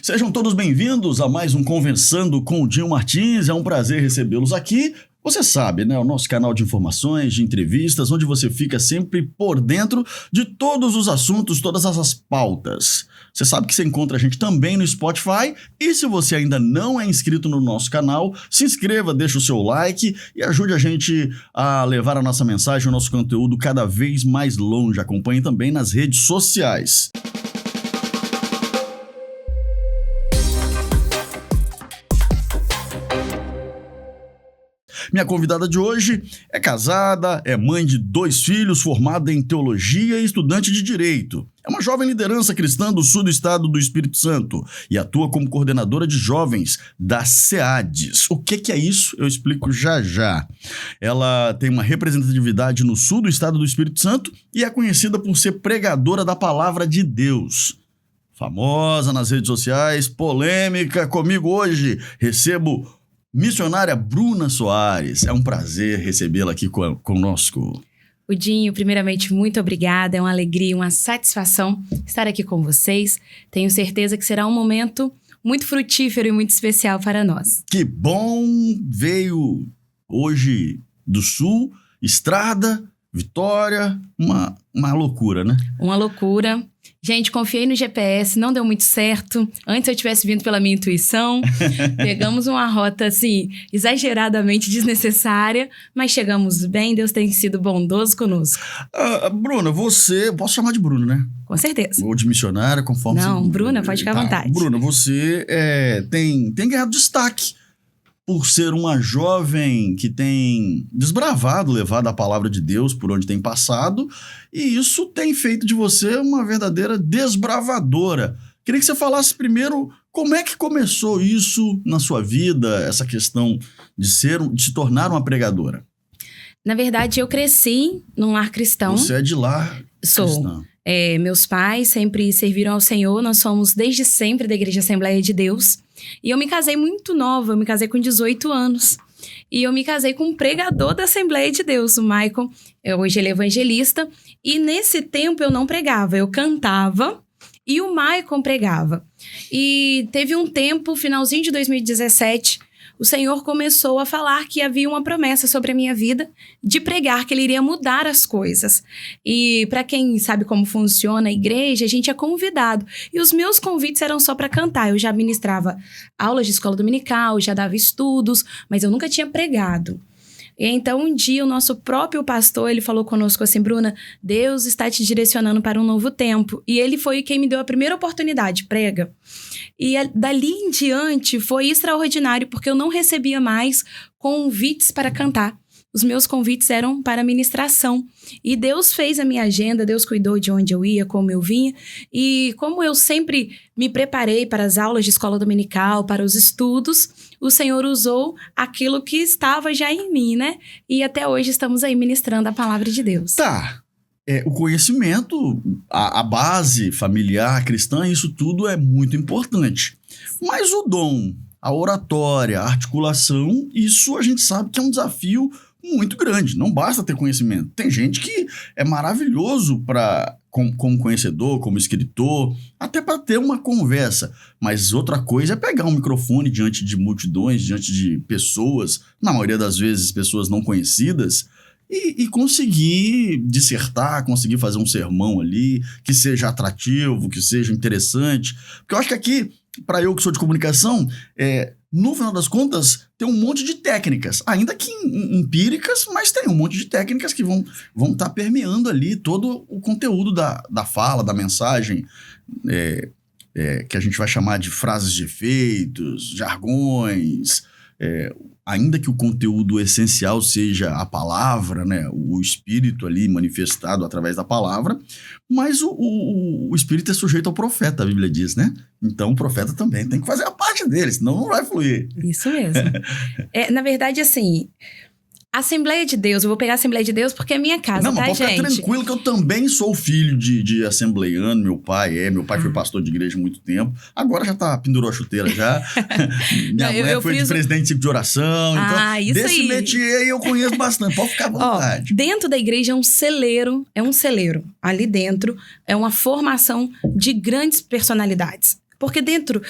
Sejam todos bem-vindos a mais um Conversando com o Dinho Martins. É um prazer recebê-los aqui. Você sabe, né? O nosso canal de informações, de entrevistas, onde você fica sempre por dentro de todos os assuntos, todas essas pautas. Você sabe que você encontra a gente também no Spotify. E se você ainda não é inscrito no nosso canal, se inscreva, deixa o seu like e ajude a gente a levar a nossa mensagem, o nosso conteúdo cada vez mais longe. Acompanhe também nas redes sociais. Minha convidada de hoje é casada, é mãe de 2 filhos, formada em teologia e estudante de direito. É uma jovem liderança cristã do sul do estado do Espírito Santo e atua como coordenadora de jovens da SEADES. O que é isso? Eu explico já já. Ela tem uma representatividade no sul do estado do Espírito Santo e é conhecida por ser pregadora da palavra de Deus. Famosa nas redes sociais, polêmica. Comigo hoje recebo missionária Bruna Soares. É um prazer recebê-la aqui conosco. O Dinho, primeiramente, muito obrigada. É uma alegria, uma satisfação estar aqui com vocês. Tenho certeza que será um momento muito frutífero e muito especial para nós. Que bom! Veio hoje do Sul, Estrada, Vitória, uma loucura, né? Uma loucura. Gente, confiei no GPS, não deu muito certo. Antes eu tivesse vindo pela minha intuição. Pegamos uma rota, assim, exageradamente desnecessária, mas chegamos bem, Deus tem sido bondoso conosco. Bruna, você... Posso chamar de Bruna, né? Com certeza. Ou de missionária, conforme Não, você... Bruna, pode ficar à vontade. Bruna, você tem ganhado destaque por ser uma jovem que tem desbravado, levado a palavra de Deus por onde tem passado, e isso tem feito de você uma verdadeira desbravadora. Queria que você falasse primeiro como é que começou isso na sua vida, essa questão de se tornar uma pregadora. Na verdade, eu cresci num lar cristão. Você é de lar cristão. Meus pais sempre serviram ao Senhor, nós somos desde sempre da Igreja Assembleia de Deus. E eu me casei muito nova, eu me casei com 18 anos. E eu me casei com um pregador da Assembleia de Deus, o Maicon. Hoje ele é evangelista. E nesse tempo eu não pregava, eu cantava e o Maicon pregava. E teve um tempo, finalzinho de 2017... o Senhor começou a falar que havia uma promessa sobre a minha vida de pregar, que Ele iria mudar as coisas. E para quem sabe como funciona a igreja, a gente é convidado. E os meus convites eram só para cantar. Eu já ministrava aulas de escola dominical, já dava estudos, mas eu nunca tinha pregado. E então, um dia, o nosso próprio pastor, ele falou conosco assim: Bruna, Deus está te direcionando para um novo tempo. E ele foi quem me deu a primeira oportunidade, prega. E dali em diante foi extraordinário, porque eu não recebia mais convites para cantar. Os meus convites eram para ministração. E Deus fez a minha agenda, Deus cuidou de onde eu ia, como eu vinha. E como eu sempre me preparei para as aulas de escola dominical, para os estudos, o Senhor usou aquilo que estava já em mim, né? E até hoje estamos aí ministrando a palavra de Deus. Tá. O conhecimento, a base familiar cristã, isso tudo é muito importante. Mas o dom, a oratória, a articulação, isso a gente sabe que é um desafio muito grande. Não basta ter conhecimento. Tem gente que é maravilhoso como conhecedor, como escritor, até para ter uma conversa. Mas outra coisa é pegar um microfone diante de multidões, diante de pessoas, na maioria das vezes pessoas não conhecidas, e conseguir dissertar, conseguir fazer um sermão ali, que seja atrativo, que seja interessante. Porque eu acho que aqui, para eu que sou de comunicação, no final das contas, tem um monte de técnicas, ainda que empíricas, mas tem um monte de técnicas que vão estar permeando ali todo o conteúdo da fala, da mensagem, que a gente vai chamar de frases de efeitos, jargões. Ainda que o conteúdo essencial seja a palavra, né, o espírito ali manifestado através da palavra, mas o espírito é sujeito ao profeta, a Bíblia diz, né? Então o profeta também tem que fazer a parte dele, senão não vai fluir. Isso mesmo. Na verdade, assim, Assembleia de Deus, eu vou pegar a Assembleia de Deus porque é minha casa, não, tá, mas pode gente? ficar tranquilo que eu também sou filho de assembleiano, meu pai foi pastor de igreja há muito tempo, agora já pendurou a chuteira já, minha mãe foi de presidente de oração, então isso desse aí. métier eu conheço bastante, pode ficar à vontade. Dentro da igreja é um celeiro, ali dentro é uma formação de grandes personalidades. Porque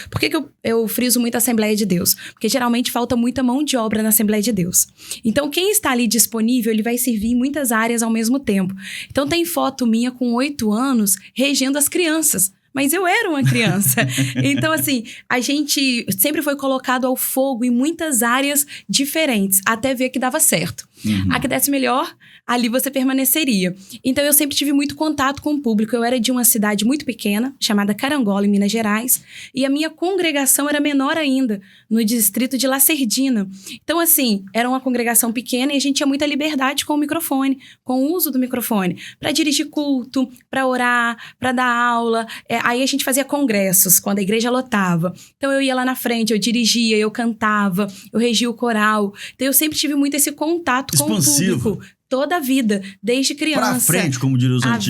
por que eu friso muito a Assembleia de Deus? Porque geralmente falta muita mão de obra na Assembleia de Deus. Então, quem está ali disponível, ele vai servir em muitas áreas ao mesmo tempo. Então, tem foto minha com 8 anos regendo as crianças. Mas eu era uma criança. Então, assim, a gente sempre foi colocado ao fogo em muitas áreas diferentes, até ver que dava certo. A que desse melhor, ali você permaneceria. Então, eu sempre tive muito contato com o público. Eu era de uma cidade muito pequena, chamada Carangola, em Minas Gerais. E a minha congregação era menor ainda, no distrito de Lacerdina. Então, assim, era uma congregação pequena e a gente tinha muita liberdade com o microfone, com o uso do microfone, para dirigir culto, para orar, para dar aula. Aí a gente fazia congressos, quando a igreja lotava. Então, eu ia lá na frente, eu dirigia, eu cantava, eu regia o coral. Então, eu sempre tive muito esse contato com o público. Toda a vida, desde criança. Pra frente, como diriam os antigos.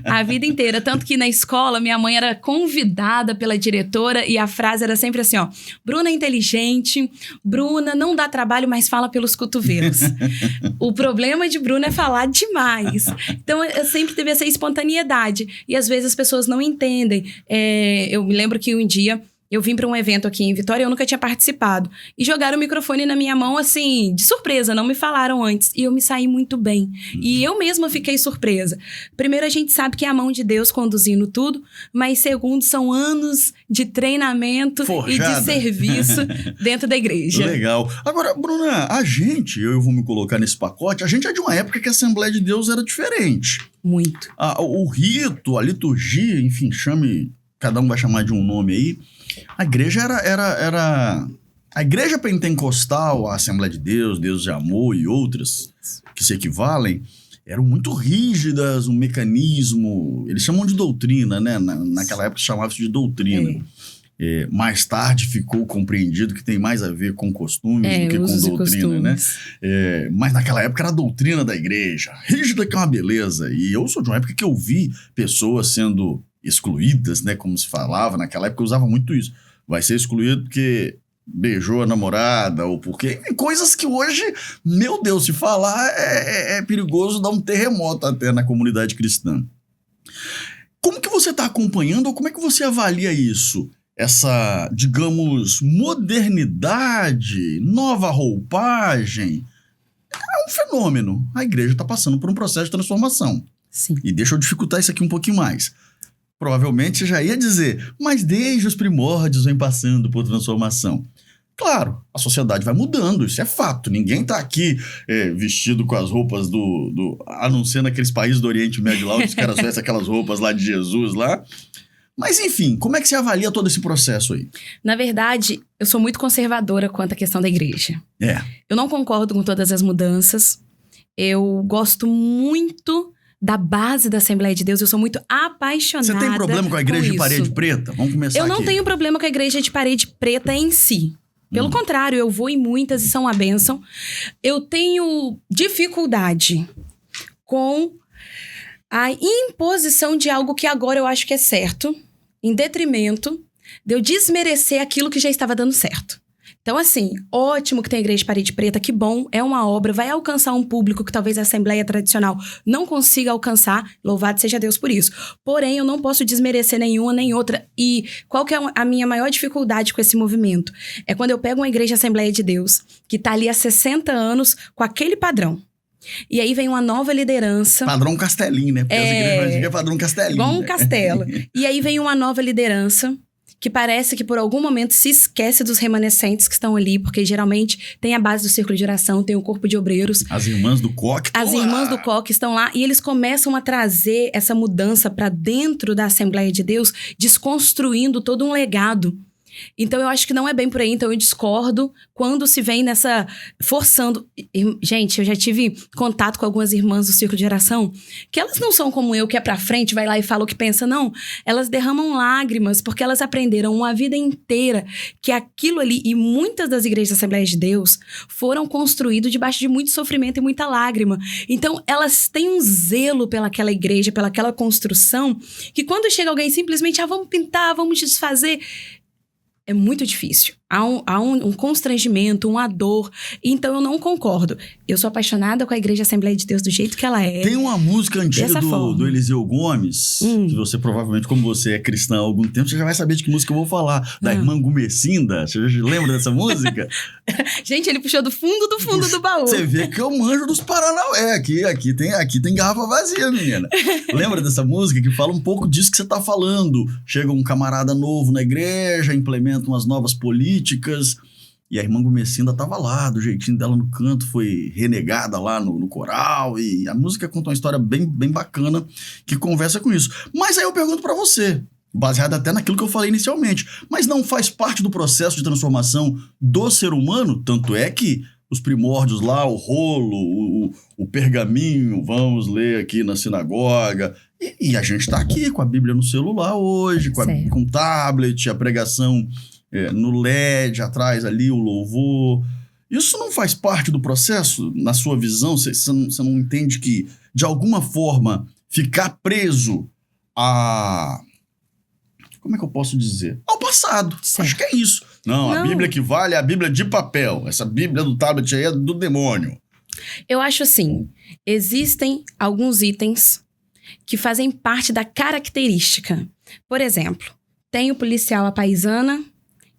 A vida inteira. Tanto que na escola, minha mãe era convidada pela diretora e a frase era sempre assim, ó. Bruna é inteligente, Bruna não dá trabalho, mas fala pelos cotovelos. O problema de Bruna é falar demais. Então, eu sempre teve essa espontaneidade. E às vezes as pessoas não entendem. Eu me lembro que um dia eu vim para um evento aqui em Vitória e eu nunca tinha participado. E jogaram o microfone na minha mão, assim, de surpresa, não me falaram antes. E eu me saí muito bem. E eu mesma fiquei surpresa. Primeiro, a gente sabe que é a mão de Deus conduzindo tudo, mas segundo, são anos de treinamento e de serviço dentro da igreja. Legal. Agora, Bruna, eu vou me colocar nesse pacote, a gente é de uma época que a Assembleia de Deus era diferente. Muito. O rito, a liturgia, enfim, cada um vai chamar de um nome aí. A igreja era a igreja pentecostal, a Assembleia de Deus, Deus de Amor e outras que se equivalem, eram muito rígidas, um mecanismo, eles chamam de doutrina, né? Naquela época chamava-se de doutrina. Mais tarde ficou compreendido que tem mais a ver com costumes do que com doutrina, né? Mas naquela época era a doutrina da igreja, rígida que é uma beleza. E eu sou de uma época que eu vi pessoas sendo excluídas, né, como se falava, naquela época eu usava muito isso, vai ser excluído porque beijou a namorada, ou porque, coisas que hoje, meu Deus, se falar é perigoso dar um terremoto até na comunidade cristã. Como que você está acompanhando, ou como é que você avalia isso? Essa, digamos, modernidade, nova roupagem, é um fenômeno, a igreja está passando por um processo de transformação. Sim. E deixa eu dificultar isso aqui um pouquinho mais. Provavelmente você já ia dizer, mas desde os primórdios vem passando por transformação. Claro, a sociedade vai mudando, isso é fato. Ninguém tá aqui vestido com as roupas a não ser naqueles países do Oriente Médio lá, onde os caras vestem aquelas roupas lá de Jesus lá. Mas enfim, como é que você avalia todo esse processo aí? Na verdade, eu sou muito conservadora quanto à questão da igreja. Eu não concordo com todas as mudanças. Eu gosto muito da base da Assembleia de Deus, eu sou muito apaixonada. Você tem problema com a igreja de parede preta? Vamos começar aqui. Eu não tenho problema com a igreja de parede preta em si. Pelo contrário, eu vou em muitas e são uma bênção. Eu tenho dificuldade com a imposição de algo que agora eu acho que é certo, em detrimento de eu desmerecer aquilo que já estava dando certo. Então, assim, ótimo que tem a igreja de parede preta, que bom, é uma obra, vai alcançar um público que talvez a Assembleia tradicional não consiga alcançar, louvado seja Deus por isso. Porém, eu não posso desmerecer nenhuma nem outra. E qual que é a minha maior dificuldade com esse movimento? É quando eu pego uma igreja Assembleia de Deus, que tá ali há 60 anos com aquele padrão. E aí vem uma nova liderança. Padrão Castelinho, né? Porque as igrejas antigas é padrão Castelinho. Igual um castelo. E aí vem uma nova liderança que parece que por algum momento se esquece dos remanescentes que estão ali, porque geralmente tem a base do círculo de oração, tem o corpo de obreiros. As irmãs do coque estão lá. As irmãs do coque estão lá e eles começam a trazer essa mudança para dentro da Assembleia de Deus, desconstruindo todo um legado. Então, eu acho que não é bem por aí. Então, eu discordo quando se vem nessa... forçando... Gente, eu já tive contato com algumas irmãs do Círculo de Oração, que elas não são como eu, que é pra frente, vai lá e fala o que pensa, não. Elas derramam lágrimas, porque elas aprenderam uma vida inteira que aquilo ali, e muitas das igrejas da Assembleia de Deus, foram construídas debaixo de muito sofrimento e muita lágrima. Então, elas têm um zelo pelaquela igreja, pelaquela construção, que quando chega alguém simplesmente, vamos pintar, vamos desfazer... É muito difícil. há um constrangimento, uma dor. Então, eu não concordo. Eu sou apaixonada com a Igreja Assembleia de Deus do jeito que ela é. Tem uma música antiga do Eliseu Gomes, que você provavelmente, como você é cristã há algum tempo, você já vai saber de que música eu vou falar. Da irmã Gumercinda. Você lembra dessa música? Gente, ele puxou do fundo do baú. Você vê que eu manjo dos Paranauê. Aqui tem garrafa vazia, menina. Lembra dessa música que fala um pouco disso que você tá falando? Chega um camarada novo na igreja, implementa umas novas políticas, e a irmã Gumercinda tava lá, do jeitinho dela no canto, foi renegada lá no coral, e a música conta uma história bem, bem bacana que conversa com isso. Mas aí eu pergunto pra você, baseado até naquilo que eu falei inicialmente, mas não faz parte do processo de transformação do ser humano? Tanto é que os primórdios lá, o rolo, o pergaminho, vamos ler aqui na sinagoga, e a gente tá aqui com a Bíblia no celular hoje, com o tablet, a pregação no LED, atrás ali o louvor. Isso não faz parte do processo, na sua visão? Você não entende que, de alguma forma, ficar preso a... Como é que eu posso dizer? Ao passado. Certo. Acho que é isso. Não, a Bíblia que vale é a Bíblia de papel. Essa Bíblia do tablet aí é do demônio. Eu acho assim, existem alguns itens que fazem parte da característica. Por exemplo, tem o policial à paisana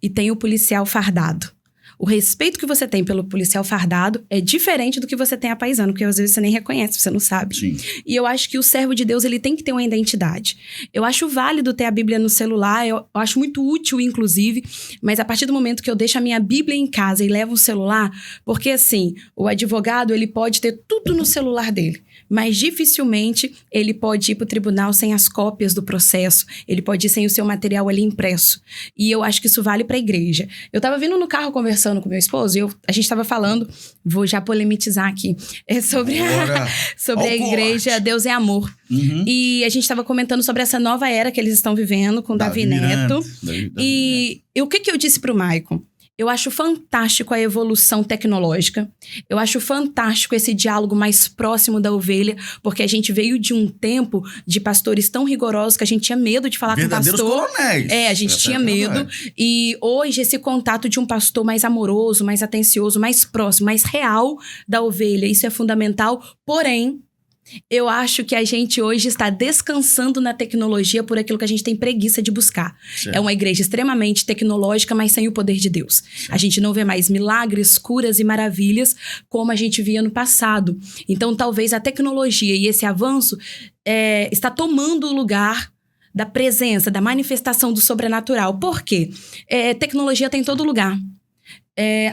e tem o policial fardado. O respeito que você tem pelo policial fardado é diferente do que você tem a paisano, porque às vezes você nem reconhece, você não sabe. Sim. E eu acho que o servo de Deus, ele tem que ter uma identidade. Eu acho válido ter a Bíblia no celular, eu acho muito útil, inclusive, mas a partir do momento que eu deixo a minha Bíblia em casa e levo o celular, porque assim, o advogado, ele pode ter tudo no celular dele, mas dificilmente ele pode ir para o tribunal sem as cópias do processo, ele pode ir sem o seu material ali impresso. E eu acho que isso vale para a igreja. Eu estava vindo no carro conversando com meu esposo e a gente estava falando, vou já polemizar aqui, sobre a igreja Deus é Amor. Uhum. E a gente estava comentando sobre essa nova era que eles estão vivendo com Davi Neto. E o que eu disse para o Maicon? Eu acho fantástico a evolução tecnológica. Eu acho fantástico esse diálogo mais próximo da ovelha, porque a gente veio de um tempo de pastores tão rigorosos que a gente tinha medo de falar com o pastor. Coronéis. A gente tinha medo. E hoje esse contato de um pastor mais amoroso, mais atencioso, mais próximo, mais real da ovelha, isso é fundamental. Porém, eu acho que a gente hoje está descansando na tecnologia por aquilo que a gente tem preguiça de buscar. Certo. É uma igreja extremamente tecnológica, mas sem o poder de Deus. Certo. A gente não vê mais milagres, curas e maravilhas como a gente via no passado. Então, talvez a tecnologia e esse avanço está tomando o lugar da presença, da manifestação do sobrenatural. Por quê? Tecnologia tem em todo lugar.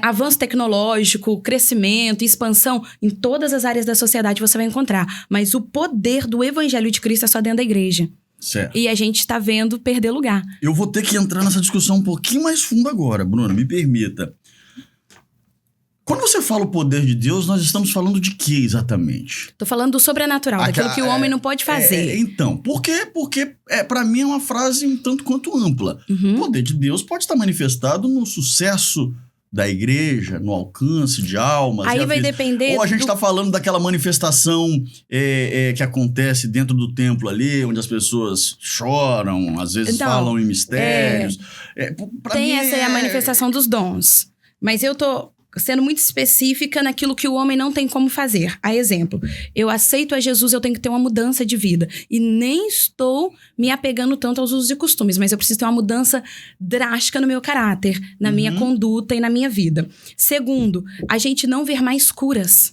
Avanço tecnológico, crescimento, expansão, em todas as áreas da sociedade você vai encontrar. Mas o poder do evangelho de Cristo é só dentro da igreja. Certo. E a gente está vendo perder lugar. Eu vou ter que entrar nessa discussão um pouquinho mais fundo agora, Bruna, me permita. Quando você fala o poder de Deus, nós estamos falando de quê exatamente? Tô falando do sobrenatural, daquilo que o homem não pode fazer. Então, por quê? Porque para mim é uma frase um tanto quanto ampla. Uhum. O poder de Deus pode estar manifestado no sucesso da igreja, no alcance de almas. Aí vai depender... Ou a gente está falando daquela manifestação que acontece dentro do templo ali, onde as pessoas choram, às vezes falam em mistérios. Tem essa é a manifestação dos dons. Mas eu tô sendo muito específica naquilo que o homem não tem como fazer. A exemplo, eu aceito a Jesus, eu tenho que ter uma mudança de vida. E nem estou me apegando tanto aos usos e costumes, mas eu preciso ter uma mudança drástica no meu caráter, na minha conduta e na minha vida. Segundo, a gente não ver mais curas.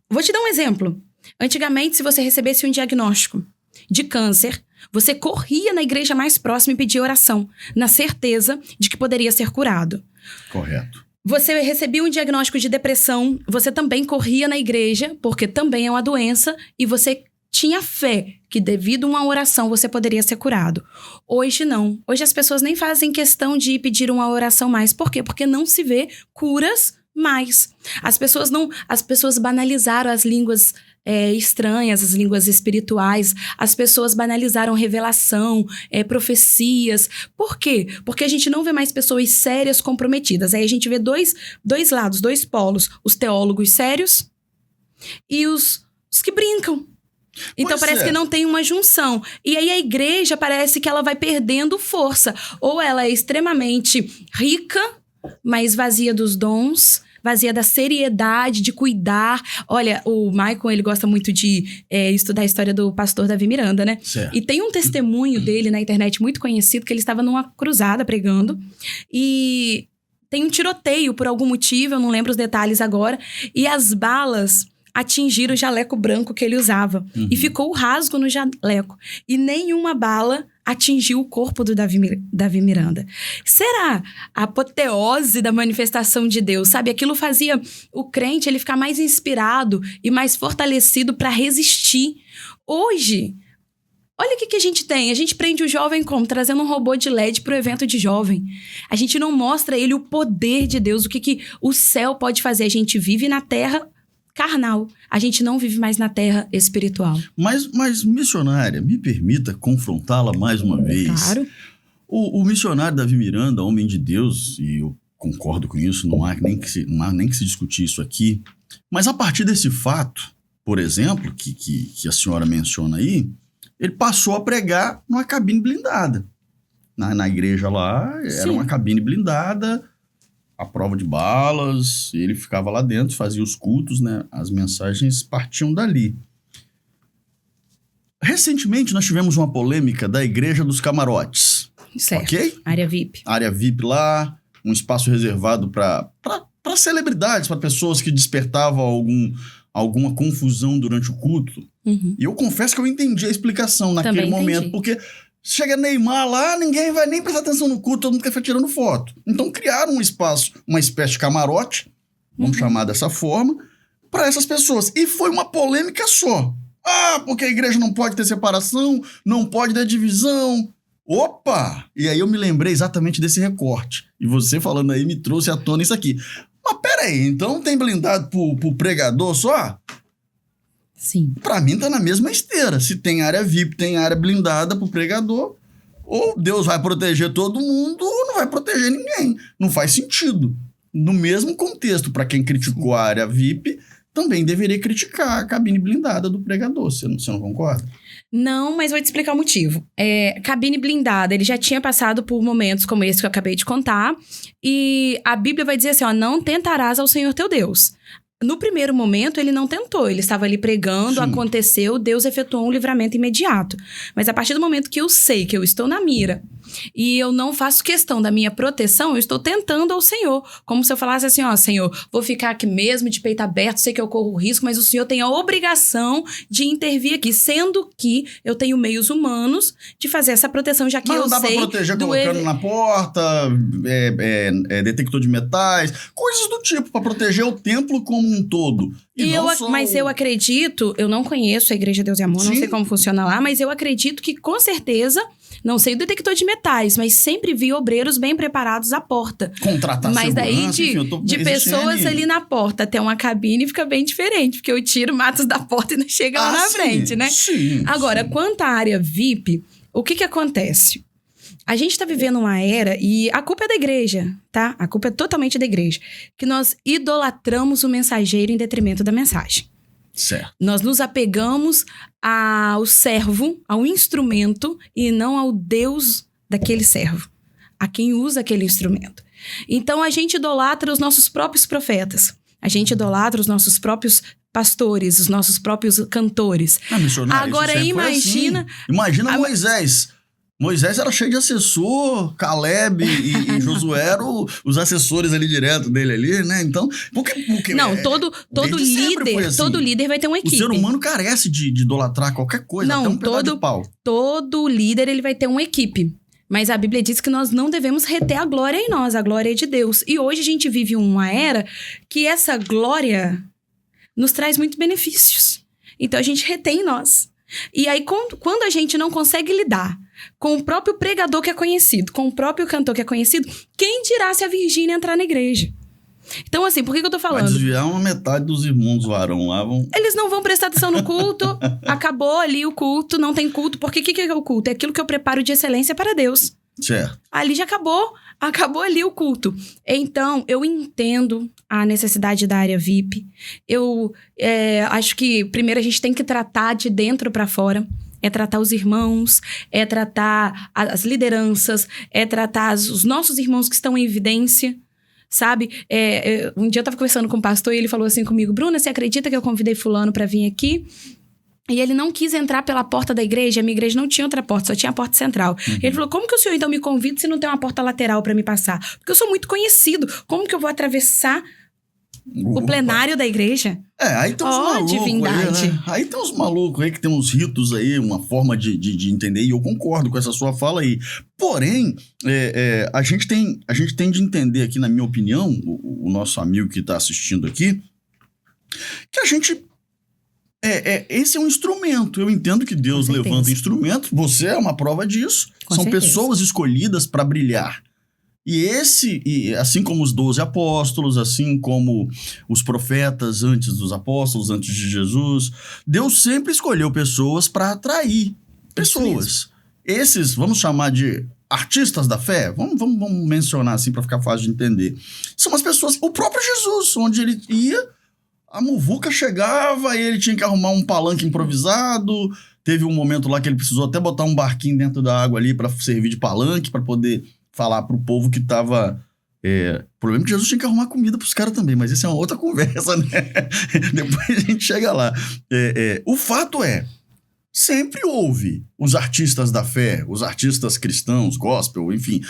Vou te dar um exemplo. Antigamente, se você recebesse um diagnóstico de câncer, você corria na igreja mais próxima e pedia oração, na certeza de que poderia ser curado. Correto. Você recebia um diagnóstico de depressão, você também corria na igreja, porque também é uma doença, e você tinha fé que devido a uma oração você poderia ser curado. Hoje não. Hoje as pessoas nem fazem questão de pedir uma oração mais. Por quê? Porque não se vê curas mais. As pessoas banalizaram as línguas estranhas, as línguas espirituais. As pessoas banalizaram revelação, profecias. Por quê? Porque a gente não vê mais pessoas sérias comprometidas. Aí a gente vê dois lados, dois polos. Os teólogos sérios e os que brincam. Então parece que não tem uma junção. E aí a igreja parece que ela vai perdendo força. Ou ela é extremamente rica mas vazia dos dons, vazia da seriedade, de cuidar. Olha, o Michael, ele gosta muito de estudar a história do pastor Davi Miranda, né? Certo. E tem um testemunho dele na internet muito conhecido, que ele estava numa cruzada pregando, e tem um tiroteio por algum motivo, eu não lembro os detalhes agora, e as balas atingiram o jaleco branco que ele usava. E ficou o rasgo no jaleco. E nenhuma bala atingiu o corpo do Davi Miranda. Será a apoteose da manifestação de Deus, sabe? Aquilo fazia o crente ele ficar mais inspirado e mais fortalecido para resistir. Hoje, olha o que a gente tem. A gente prende o jovem como? Trazendo um robô de LED para o evento de jovem. A gente não mostra a ele o poder de Deus, o que o céu pode fazer. A gente vive na terra carnal. A gente não vive mais na terra espiritual. Mas missionária, me permita confrontá-la mais uma vez. Claro. O missionário Davi Miranda, homem de Deus, e eu concordo com isso, não há nem que se discutir isso aqui, mas a partir desse fato, por exemplo, que a senhora menciona aí, ele passou a pregar numa cabine blindada. Na igreja lá, era uma cabine blindada, a prova de balas, ele ficava lá dentro, fazia os cultos, né? As mensagens partiam dali. Recentemente, nós tivemos uma polêmica da Igreja dos Camarotes. Certo. Ok? Área VIP. Área VIP lá, um espaço reservado para celebridades, para pessoas que despertavam alguma confusão durante o culto. Uhum. E eu confesso que eu entendi a explicação naquele momento, porque chega Neymar lá, ninguém vai nem prestar atenção no culto, todo mundo fica tirando foto. Então criaram um espaço, uma espécie de camarote, vamos chamar dessa forma, para essas pessoas. E foi uma polêmica só. Ah, porque a igreja não pode ter separação, não pode ter divisão. Opa! E aí eu me lembrei exatamente desse recorte. E você falando aí me trouxe à tona isso aqui. Mas peraí, então tem blindado pro pregador só? Sim. Pra mim tá na mesma esteira. Se tem área VIP, tem área blindada pro pregador, ou Deus vai proteger todo mundo, ou não vai proteger ninguém. Não faz sentido. No mesmo contexto, pra quem criticou a área VIP, também deveria criticar a cabine blindada do pregador. Você não concorda? Não, mas vou te explicar o motivo. Cabine blindada, ele já tinha passado por momentos como esse que eu acabei de contar. E a Bíblia vai dizer assim, ó, não tentarás ao Senhor teu Deus. No primeiro momento, ele não tentou. Ele estava ali pregando, Sim. Aconteceu, Deus efetuou um livramento imediato. Mas a partir do momento que eu sei que eu estou na mira e eu não faço questão da minha proteção, eu estou tentando ao Senhor. Como se eu falasse assim, ó, Senhor, vou ficar aqui mesmo de peito aberto, sei que eu corro risco, mas o Senhor tem a obrigação de intervir aqui, sendo que eu tenho meios humanos de fazer essa proteção, já que Mas eu não dá sei... pra proteger colocando na porta, detector de metais, coisas do tipo, pra proteger o templo como um todo. Mas eu acredito, eu não conheço a Igreja Deus e Amor, não sei como funciona lá, mas eu acredito que com certeza, não sei o detector de metais, mas sempre vi obreiros bem preparados à porta. Contratar mas daí segurança, de pessoas ali na porta até uma cabine fica bem diferente, porque eu tiro matos da porta e não chega lá na frente, né? Sim, Agora, quanto à área VIP, o que acontece? A gente está vivendo uma era, e a culpa é da igreja, tá? A culpa é totalmente da igreja. Que nós idolatramos o mensageiro em detrimento da mensagem. Certo. Nós nos apegamos ao servo, ao instrumento, e não ao Deus daquele servo. A quem usa aquele instrumento. Então, a gente idolatra os nossos próprios profetas. A gente idolatra os nossos próprios pastores, os nossos próprios cantores. Agora, imagina... Assim. Imagina Moisés. Moisés era cheio de assessor, Caleb e Josué eram os assessores ali direto dele ali, né? Então, porque não, todo líder, assim. Todo líder vai ter uma equipe. O ser humano carece de idolatrar qualquer coisa, não, até um pedaço de pau. Todo líder ele vai ter uma equipe. Mas a Bíblia diz que nós não devemos reter a glória em nós, a glória é de Deus. E hoje a gente vive uma era que essa glória nos traz muitos benefícios. Então a gente retém em nós. E aí quando a gente não consegue lidar com o próprio pregador que é conhecido, com o próprio cantor que é conhecido, quem dirá se a Virgínia entrar na igreja? Então, assim, por que eu tô falando? Vai desviar uma metade dos irmãos do Arão lá. Eles não vão prestar atenção no culto, acabou ali o culto, não tem culto. Porque o que é o culto? É aquilo que eu preparo de excelência para Deus. Certo. Ali já acabou ali o culto. Então, eu entendo a necessidade da área VIP. Eu acho que, primeiro, a gente tem que tratar de dentro para fora. É tratar os irmãos, é tratar as lideranças, é tratar os nossos irmãos que estão em evidência. sabe? Um dia eu tava conversando com o pastor e ele falou assim comigo, Bruna, você acredita que eu convidei fulano pra vir aqui? E ele não quis entrar pela porta da igreja. A minha igreja não tinha outra porta, só tinha a porta central. Ele falou, como que o senhor então me convida se não tem uma porta lateral pra me passar? Porque eu sou muito conhecido. Como que eu vou atravessar o plenário da igreja? Aí tem uns malucos divindade. aí, né? Aí tem uns malucos aí que tem uns ritos aí, uma forma de entender, e eu concordo com essa sua fala aí. Porém, a gente tem de entender aqui, na minha opinião, o nosso amigo que tá assistindo aqui, que a gente... esse é um instrumento. Eu entendo que Deus levanta instrumentos. Você é uma prova disso. São pessoas escolhidas para brilhar. E assim como os 12 apóstolos, assim como os profetas antes dos apóstolos, antes de Jesus, Deus sempre escolheu pessoas para atrair pessoas. Esses, vamos chamar de artistas da fé, vamos mencionar assim para ficar fácil de entender. São as pessoas, o próprio Jesus, onde ele ia, a muvuca chegava e ele tinha que arrumar um palanque improvisado. Teve um momento lá que ele precisou até botar um barquinho dentro da água ali para servir de palanque, para poder falar pro povo que tava... O problema é que Jesus tinha que arrumar comida pros caras também, mas isso é uma outra conversa, né? Depois a gente chega lá. O fato sempre houve os artistas da fé, os artistas cristãos, gospel, enfim,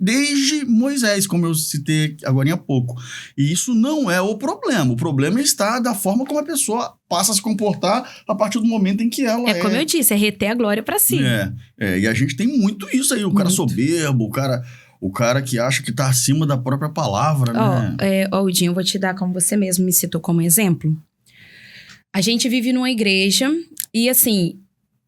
desde Moisés, como eu citei agora há pouco. E isso não é o problema. O problema está da forma como a pessoa passa a se comportar a partir do momento em que ela como eu disse, reter a glória pra si. E a gente tem muito isso aí, o cara soberbo, o cara que acha que tá acima da própria palavra, né? Dinho, eu vou te dar, como você mesmo me citou como exemplo. A gente vive numa igreja e, assim,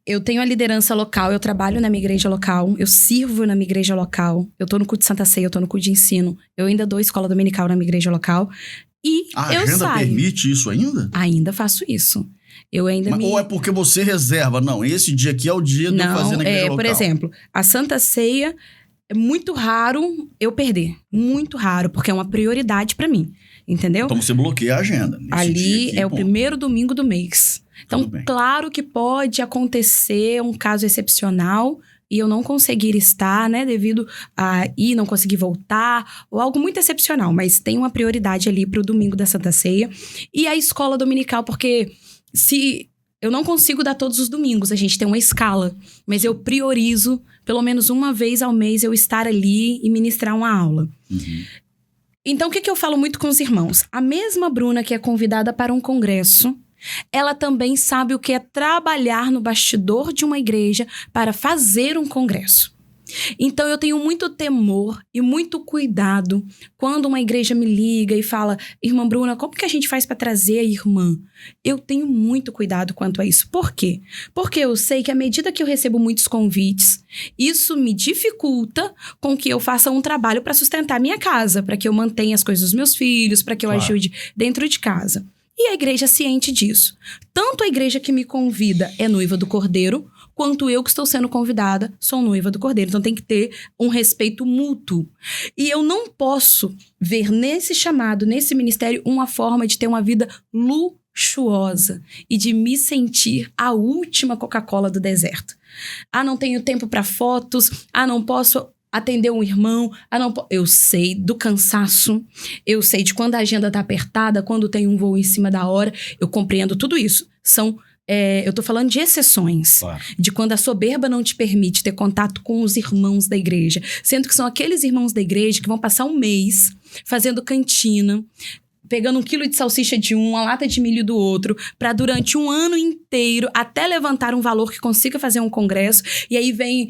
eu tenho a liderança local, eu trabalho na minha igreja local, eu sirvo na minha igreja local, eu tô no culto de Santa Ceia, eu tô no culto de ensino, eu ainda dou escola dominical na minha igreja local e a eu agenda saio. Permite isso ainda? Ainda faço isso. Ou é porque você reserva? Não, esse dia aqui é o dia de eu fazer na igreja local. Por exemplo, a Santa Ceia é muito raro eu perder. Muito raro, porque é uma prioridade pra mim. Entendeu? Então você bloqueia a agenda. Ali é o primeiro domingo do mês. Então, claro que pode acontecer um caso excepcional e eu não conseguir estar, né, devido a não conseguir voltar, ou algo muito excepcional, mas tem uma prioridade ali pro domingo da Santa Ceia. E a escola dominical, porque se eu não consigo dar todos os domingos, a gente tem uma escala, mas eu priorizo, pelo menos uma vez ao mês, eu estar ali e ministrar uma aula. Então, o que eu falo muito com os irmãos? A mesma Bruna que é convidada para um congresso, ela também sabe o que é trabalhar no bastidor de uma igreja para fazer um congresso. Então, eu tenho muito temor e muito cuidado quando uma igreja me liga e fala, irmã Bruna, como que a gente faz para trazer a irmã? Eu tenho muito cuidado quanto a isso. Por quê? Porque eu sei que à medida que eu recebo muitos convites, isso me dificulta com que eu faça um trabalho para sustentar minha casa, para que eu mantenha as coisas dos meus filhos, para que eu ajude dentro de casa. E a igreja é ciente disso. Tanto a igreja que me convida é noiva do Cordeiro, quanto eu que estou sendo convidada sou noiva do Cordeiro. Então tem que ter um respeito mútuo. E eu não posso ver nesse chamado, nesse ministério, uma forma de ter uma vida luxuosa e de me sentir a última Coca-Cola do deserto. Não tenho tempo para fotos, não posso atender um irmão, eu sei do cansaço, eu sei de quando a agenda tá apertada, quando tem um voo em cima da hora, eu compreendo tudo isso. Eu tô falando de exceções, de quando a soberba não te permite ter contato com os irmãos da igreja, sendo que são aqueles irmãos da igreja que vão passar um mês fazendo cantina, pegando 1 quilo de salsicha de um, uma lata de milho do outro, para durante um ano inteiro, até levantar um valor que consiga fazer um congresso. E aí vem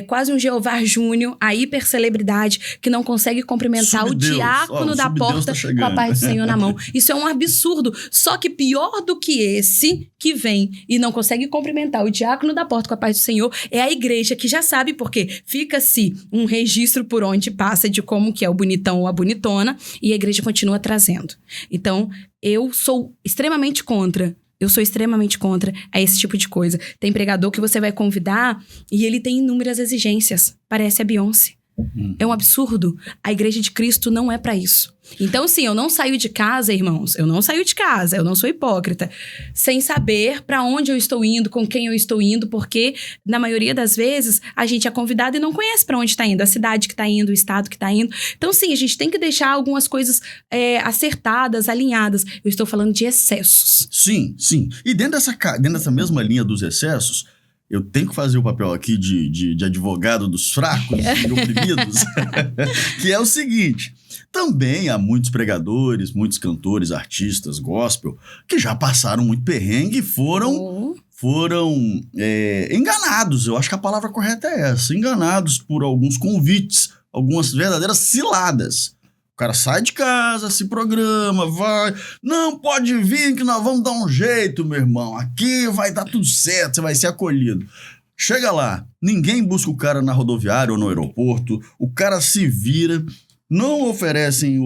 quase um Jeová Júnior, a hipercelebridade, que não consegue cumprimentar o diácono da porta com a paz do Senhor na mão. Isso é um absurdo. Só que pior do que esse que vem e não consegue cumprimentar o diácono da porta com a paz do Senhor é a igreja, que já sabe, porque fica-se um registro por onde passa de como que é o bonitão ou a bonitona, e a igreja continua trazendo. Então, eu sou extremamente contra a esse tipo de coisa. Tem pregador que você vai convidar e ele tem inúmeras exigências. Parece a Beyoncé. É um absurdo. A igreja de Cristo não é para isso. Então, sim, eu não saio de casa, irmãos. Eu não saio de casa, eu não sou hipócrita. Sem saber para onde eu estou indo, com quem eu estou indo, porque, na maioria das vezes, a gente é convidado e não conhece para onde está indo, a cidade que está indo, o estado que está indo. Então, sim, a gente tem que deixar algumas coisas acertadas, alinhadas. Eu estou falando de excessos. Sim, sim. E dentro dessa mesma linha dos excessos, eu tenho que fazer o papel aqui de advogado dos fracos e oprimidos, que é o seguinte: também há muitos pregadores, muitos cantores, artistas, gospel, que já passaram muito perrengue e foram enganados. Eu acho que a palavra correta é essa: enganados por alguns convites, algumas verdadeiras ciladas. O cara sai de casa, se programa, vai... Não, pode vir que nós vamos dar um jeito, meu irmão. Aqui vai dar tudo certo, você vai ser acolhido. Chega lá, ninguém busca o cara na rodoviária ou no aeroporto, o cara se vira, não oferecem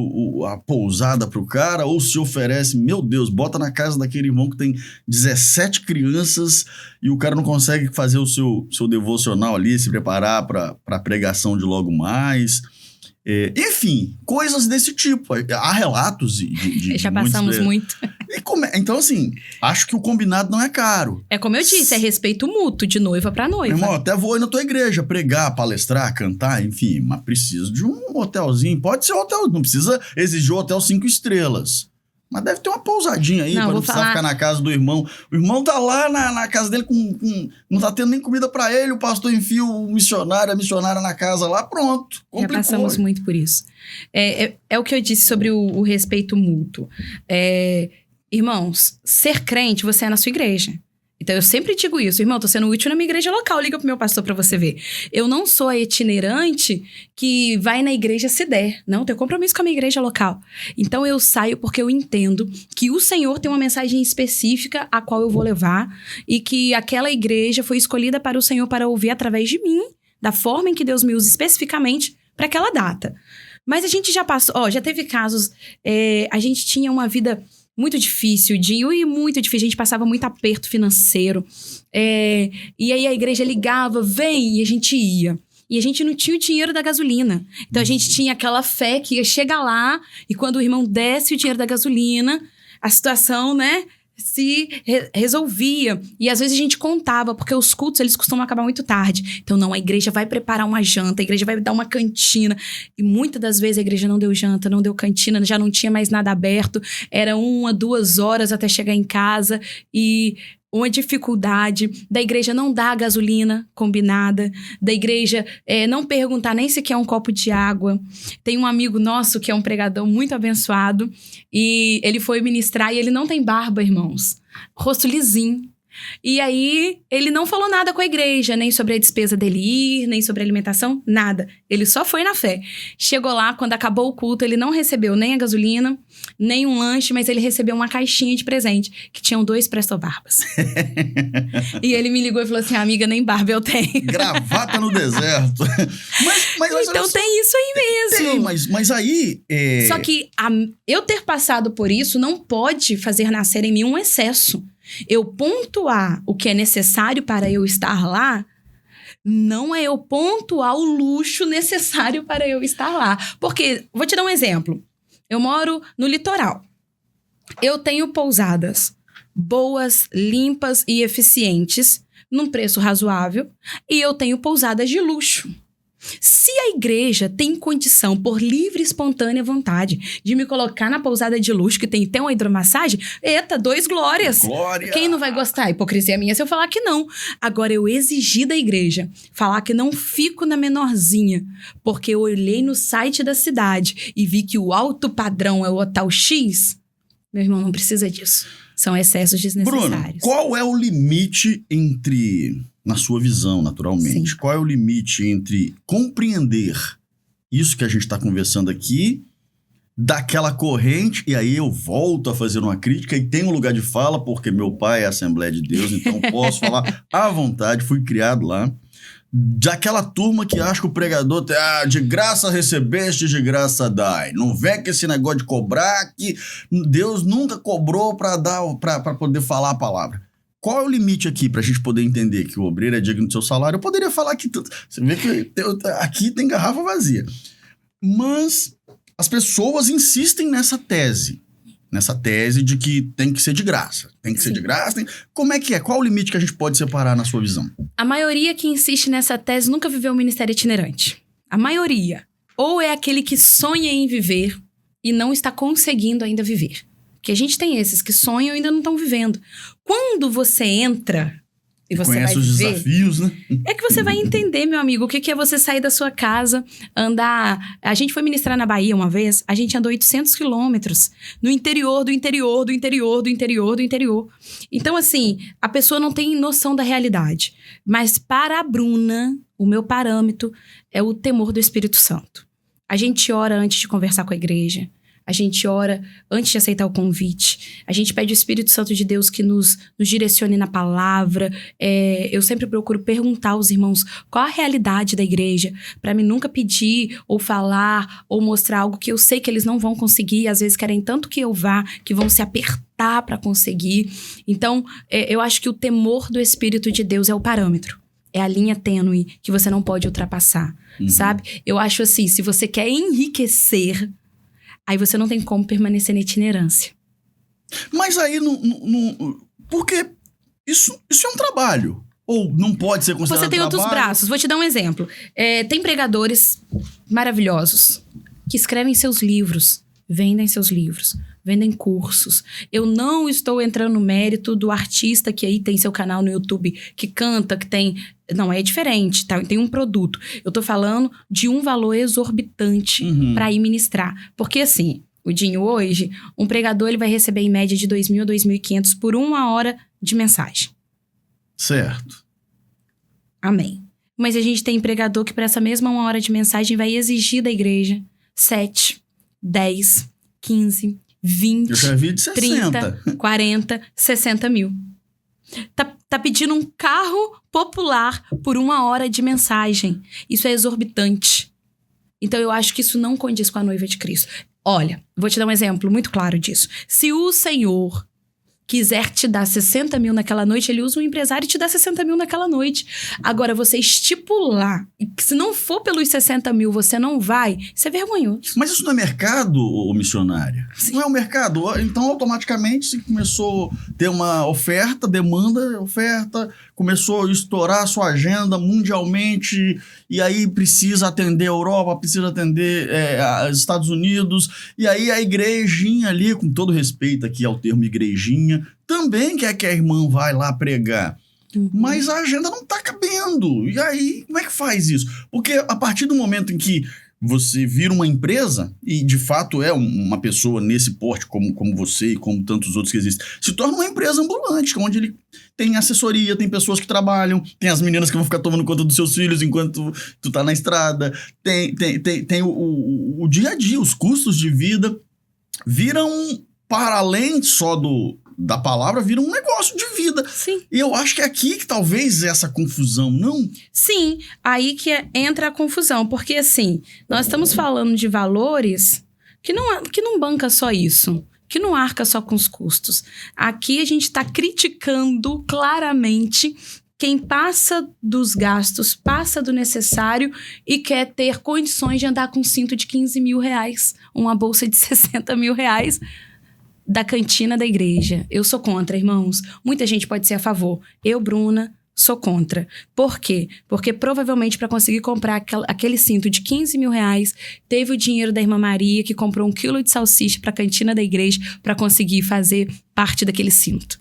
a pousada pro cara, ou se oferece, meu Deus, bota na casa daquele irmão que tem 17 crianças e o cara não consegue fazer o seu devocional ali, se preparar para a pregação de logo mais... enfim, coisas desse tipo. Há relatos de já passamos muito. Então, assim, acho que o combinado não é caro. É como eu disse, é respeito mútuo, de noiva pra noiva. Meu irmão, até vou ir na tua igreja pregar, palestrar, cantar, enfim, mas preciso de um hotelzinho. Pode ser hotel, não precisa exigir um hotel 5 estrelas. Mas deve ter uma pousadinha aí, pra não precisar ficar na casa do irmão. O irmão tá lá na casa dele não tá tendo nem comida pra ele, o pastor enfia o missionário, a missionária na casa lá, pronto. Complicou. Já passamos muito por isso. É o que eu disse sobre o respeito mútuo. Irmãos, ser crente, você é na sua igreja. Então, eu sempre digo isso. Irmão, tô sendo útil na minha igreja local. Liga pro meu pastor pra você ver. Eu não sou a itinerante que vai na igreja se der. Não, tenho compromisso com a minha igreja local. Então, eu saio porque eu entendo que o Senhor tem uma mensagem específica a qual eu vou levar e que aquela igreja foi escolhida para o Senhor para ouvir através de mim, da forma em que Deus me usa especificamente para aquela data. Mas a gente já passou... já teve casos... a gente tinha uma vida... muito difícil, muito difícil. A gente passava muito aperto financeiro. E aí a igreja ligava, vem, e a gente ia. E a gente não tinha o dinheiro da gasolina. Então a gente tinha aquela fé que ia chegar lá, e quando o irmão desse o dinheiro da gasolina, a situação, né, se resolvia. E às vezes a gente contava, porque os cultos, eles costumam acabar muito tarde. Então, não, a igreja vai preparar uma janta, a igreja vai dar uma cantina. E muitas das vezes a igreja não deu janta, não deu cantina, já não tinha mais nada aberto. Era 1 a 2 horas até chegar em casa. E uma dificuldade da igreja não dar a gasolina combinada, da igreja não perguntar nem se quer um copo de água. Tem um amigo nosso que é um pregador muito abençoado e ele foi ministrar e ele não tem barba, irmãos. Rosto lisinho. E aí, ele não falou nada com a igreja, nem sobre a despesa dele ir, nem sobre a alimentação, nada. Ele só foi na fé. Chegou lá, quando acabou o culto, ele não recebeu nem a gasolina, nem um lanche, mas ele recebeu uma caixinha de presente, que tinham 2 prestobarbas. E ele me ligou e falou assim, amiga, nem barba eu tenho. Gravata no deserto. mas então tem isso aí mesmo. Tem, mas aí... Só que eu ter passado por isso não pode fazer nascer em mim um excesso. Eu pontuar o que é necessário para eu estar lá, não é eu pontuar o luxo necessário para eu estar lá. Porque, vou te dar um exemplo. Eu moro no litoral. Eu tenho pousadas boas, limpas e eficientes, num preço razoável, e eu tenho pousadas de luxo. Se a igreja tem condição, por livre e espontânea vontade, de me colocar na pousada de luxo, que tem até uma hidromassagem, 2 glórias. Glória! Quem não vai gostar? A hipocrisia minha se eu falar que não. Agora, eu exigi da igreja falar que não fico na menorzinha, porque eu olhei no site da cidade e vi que o alto padrão é o hotel X. Meu irmão, não precisa disso. São excessos desnecessários. Bruno, qual é o limite entre... na sua visão, naturalmente. Sim. Qual é o limite entre compreender isso que a gente está conversando aqui, daquela corrente, e aí eu volto a fazer uma crítica e tenho um lugar de fala, porque meu pai é Assembleia de Deus, então posso falar à vontade, fui criado lá, daquela turma que acha que o pregador tem, de graça recebeste, de graça dai. Não vem com esse negócio de cobrar, que Deus nunca cobrou para poder falar a palavra. qual é o limite aqui pra gente poder entender que o obreiro é digno do seu salário? Eu poderia falar que... Você vê que aqui tem garrafa vazia. Mas as pessoas insistem nessa tese de que tem que ser de graça. Tem que ser de graça. Como é que é? Qual o limite que a gente pode separar na sua visão? A maioria que insiste nessa tese nunca viveu um ministério itinerante. A maioria. Ou é aquele que sonha em viver e não está conseguindo ainda viver. Porque a gente tem esses que sonham e ainda não estão vivendo. Quando você entra e você conhece vai os viver, desafios, né? é que você vai entender, meu amigo, o que é você sair da sua casa, andar... A gente foi ministrar na Bahia uma vez, a gente andou 800 quilômetros no interior do interior do interior do interior do interior. Então, assim, a pessoa não tem noção da realidade. Mas para a Bruna, o meu parâmetro é o temor do Espírito Santo. A gente ora antes de conversar com a igreja. A gente ora antes de aceitar o convite. A gente pede o Espírito Santo de Deus que nos direcione na palavra. Eu sempre procuro perguntar aos irmãos qual a realidade da igreja, para mim nunca pedir ou falar ou mostrar algo que eu sei que eles não vão conseguir. Às vezes querem tanto que eu vá, que vão se apertar para conseguir. Então, eu acho que o temor do Espírito de Deus é o parâmetro. É a linha tênue que você não pode ultrapassar, sabe? Eu acho assim, se você quer enriquecer... Aí você não tem como permanecer na itinerância. Mas aí, porque isso é um trabalho. Ou não pode ser considerado Você tem trabalho? outros braços. Vou te dar um exemplo. Tem pregadores maravilhosos que escrevem seus livros, vendem seus livros, vendem cursos. Eu não estou entrando no mérito do artista que aí tem seu canal no YouTube, que canta, que tem... Não, é diferente, tá? Tem um produto. Eu tô falando de um valor exorbitante para ir ministrar. Porque, assim, o Dinho hoje, um pregador ele vai receber em média de 2.000 a 2.500 por 1 hora de mensagem. Certo. Amém. Mas a gente tem pregador que para essa mesma 1 hora de mensagem vai exigir da igreja 7, 10, 15, 20, Eu já vi de 60. 30, 40, 60 mil. Tá pedindo um carro popular por 1 hora de mensagem. Isso é exorbitante. Então, eu acho que isso não condiz com a noiva de Cristo. Olha, vou te dar um exemplo muito claro disso. Se o Senhor quiser te dar 60 mil naquela noite, ele usa um empresário e te dá 60 mil naquela noite. Agora, você estipular, e que se não for pelos 60 mil, você não vai, isso é vergonhoso. Mas isso não é mercado, ô missionária? Sim. Não é um mercado? Então, automaticamente, se começou a ter uma oferta, demanda, oferta, começou a estourar a sua agenda mundialmente, e aí precisa atender a Europa, precisa atender os Estados Unidos, e aí a igrejinha ali, com todo respeito aqui ao termo igrejinha, também quer que a irmã vai lá pregar. Mas a agenda não tá cabendo. E aí, como é que faz isso? Porque a partir do momento em que você vira uma empresa, e de fato é uma pessoa nesse porte como você e como tantos outros que existem, se torna uma empresa ambulante, onde ele tem assessoria, tem pessoas que trabalham, tem as meninas que vão ficar tomando conta dos seus filhos enquanto tu tá na estrada, tem o dia a dia, os custos de vida viram, para além só da palavra, vira um negócio de vida. Sim. E eu acho que é aqui que talvez essa confusão, não? Sim, aí que entra a confusão. Porque, assim, nós estamos falando de valores que não banca só isso, que não arca só com os custos. Aqui a gente está criticando claramente quem passa dos gastos, passa do necessário e quer ter condições de andar com um cinto de 15 mil reais, uma bolsa de 60 mil reais, da cantina da igreja. Eu sou contra, irmãos. Muita gente pode ser a favor. Eu, Bruna, sou contra. Por quê? Porque provavelmente para conseguir comprar aquele cinto de 15 mil reais, teve o dinheiro da irmã Maria, que comprou 1 quilo de salsicha para a cantina da igreja para conseguir fazer parte daquele cinto.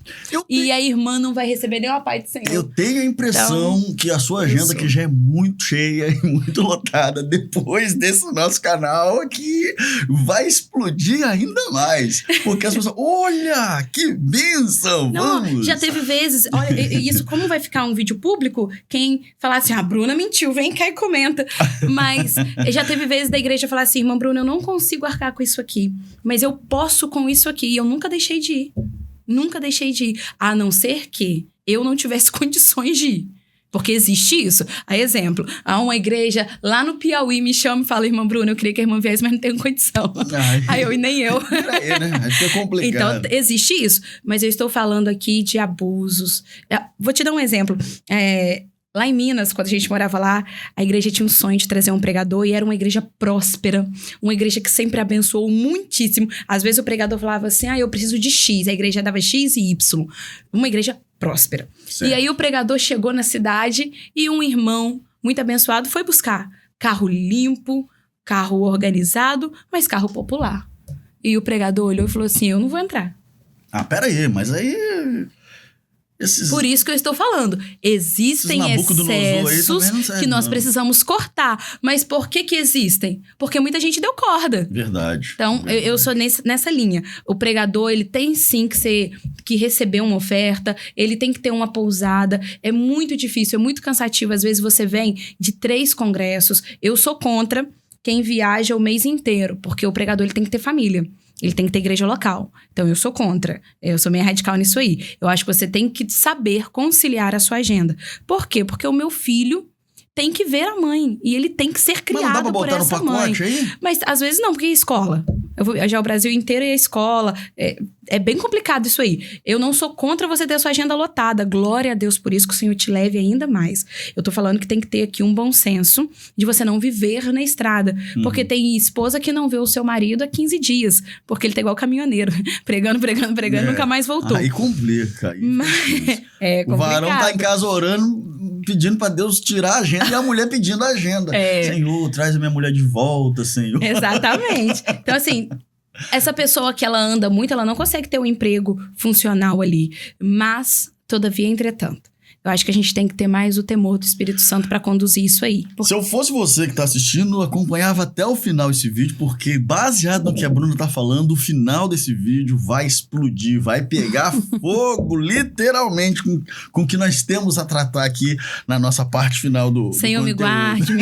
E a irmã não vai receber nem uma paz do Senhor. Eu tenho a impressão que a sua agenda que já é muito cheia e muito lotada, depois desse nosso canal aqui, vai explodir ainda mais. Porque as pessoas, olha, que bênção, vamos! Já teve vezes, olha, isso como vai ficar um vídeo público, quem falar assim, a Bruna mentiu, vem cá e comenta. Mas já teve vezes da igreja falar assim, irmã Bruna, eu não consigo arcar com isso aqui, mas eu posso com isso aqui, e eu nunca deixei de ir. Nunca deixei de ir. A não ser que eu não tivesse condições de ir. Porque existe isso. A exemplo, há uma igreja lá no Piauí, me chama e fala, irmã Bruna, eu queria que a irmã viesse, mas não tenho condição. Aí eu e nem eu. Aí, né? Aí fica complicado. Então, existe isso. Mas eu estou falando aqui de abusos. Vou te dar um exemplo. Lá em Minas, quando a gente morava lá, a igreja tinha um sonho de trazer um pregador e era uma igreja próspera, uma igreja que sempre abençoou muitíssimo. Às vezes o pregador falava assim, eu preciso de X, a igreja dava X e Y. Uma igreja próspera. Certo. E aí o pregador chegou na cidade e um irmão muito abençoado foi buscar carro limpo, carro organizado, mas carro popular. E o pregador olhou e falou assim, eu não vou entrar. Peraí, mas aí... Por isso que eu estou falando. Existem excessos que nós precisamos cortar. Mas por que existem? Porque muita gente deu corda. Verdade. Então, eu sou nessa linha. O pregador, ele tem sim que receber uma oferta, ele tem que ter uma pousada. É muito difícil, é muito cansativo. Às vezes você vem de 3 congressos. Eu sou contra quem viaja o mês inteiro, porque o pregador ele tem que ter família. Ele tem que ter igreja local. Então, eu sou contra. Eu sou meio radical nisso aí. Eu acho que você tem que saber conciliar a sua agenda. Por quê? Porque o meu filho tem que ver a mãe. E ele tem que ser criado por essa mãe. Aí? Mas, às vezes, não, porque é escola. Eu vou viajar o Brasil inteiro e a escola. É bem complicado isso aí. Eu não sou contra você ter a sua agenda lotada. Glória a Deus por isso, que o Senhor te leve ainda mais. Eu tô falando que tem que ter aqui um bom senso de você não viver na estrada. Porque tem esposa que não vê o seu marido há 15 dias. Porque ele tá igual caminhoneiro. Pregando, nunca mais voltou. Aí complica. É complicado. O varão tá em casa orando, pedindo pra Deus tirar a agenda e a mulher pedindo a agenda. Senhor, traz a minha mulher de volta, Senhor. Exatamente. Então, assim... Essa pessoa que ela anda muito, ela não consegue ter um emprego funcional ali. Mas, todavia, entretanto, eu acho que a gente tem que ter mais o temor do Espírito Santo para conduzir isso aí. Se eu fosse você que tá assistindo, acompanhava até o final esse vídeo, porque baseado no que a Bruna tá falando, o final desse vídeo vai explodir, vai pegar fogo, literalmente, com o que nós temos a tratar aqui na nossa parte final do Senhor, me guarde.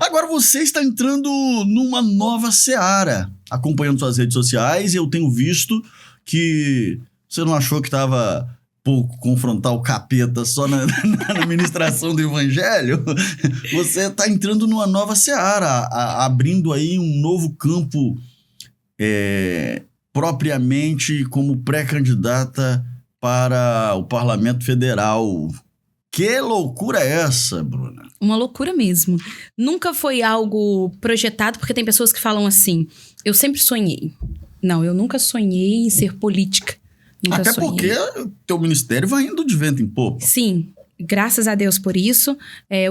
Agora você está entrando numa nova seara, acompanhando suas redes sociais, e eu tenho visto que você não achou que tava... confrontar o capeta só na ministração do evangelho, você está entrando numa nova seara, abrindo aí um novo campo propriamente como pré-candidata para o Parlamento Federal. Que loucura é essa, Bruna? Uma loucura mesmo. Nunca foi algo projetado, porque tem pessoas que falam assim, eu sempre sonhei. Não, eu nunca sonhei em ser política. Nunca Até sonhei. porque teu ministério vai indo de vento em popa. Sim, graças a Deus por isso.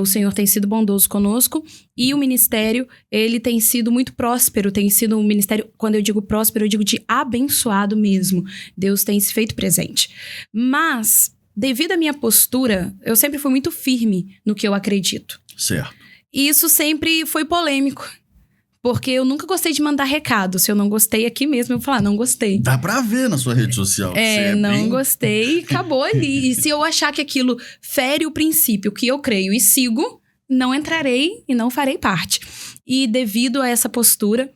O Senhor tem sido bondoso conosco. E o ministério, ele tem sido muito próspero. Tem sido um ministério, quando eu digo próspero, eu digo de abençoado mesmo. Deus tem se feito presente. Mas, devido à minha postura, eu sempre fui muito firme no que eu acredito. Certo. E isso sempre foi polêmico. Porque eu nunca gostei de mandar recado. Se eu não gostei aqui mesmo, eu vou falar, não gostei. Dá pra ver na sua rede social. Não gostei, acabou ali. E se eu achar que aquilo fere o princípio que eu creio e sigo, não entrarei e não farei parte. E devido a essa postura,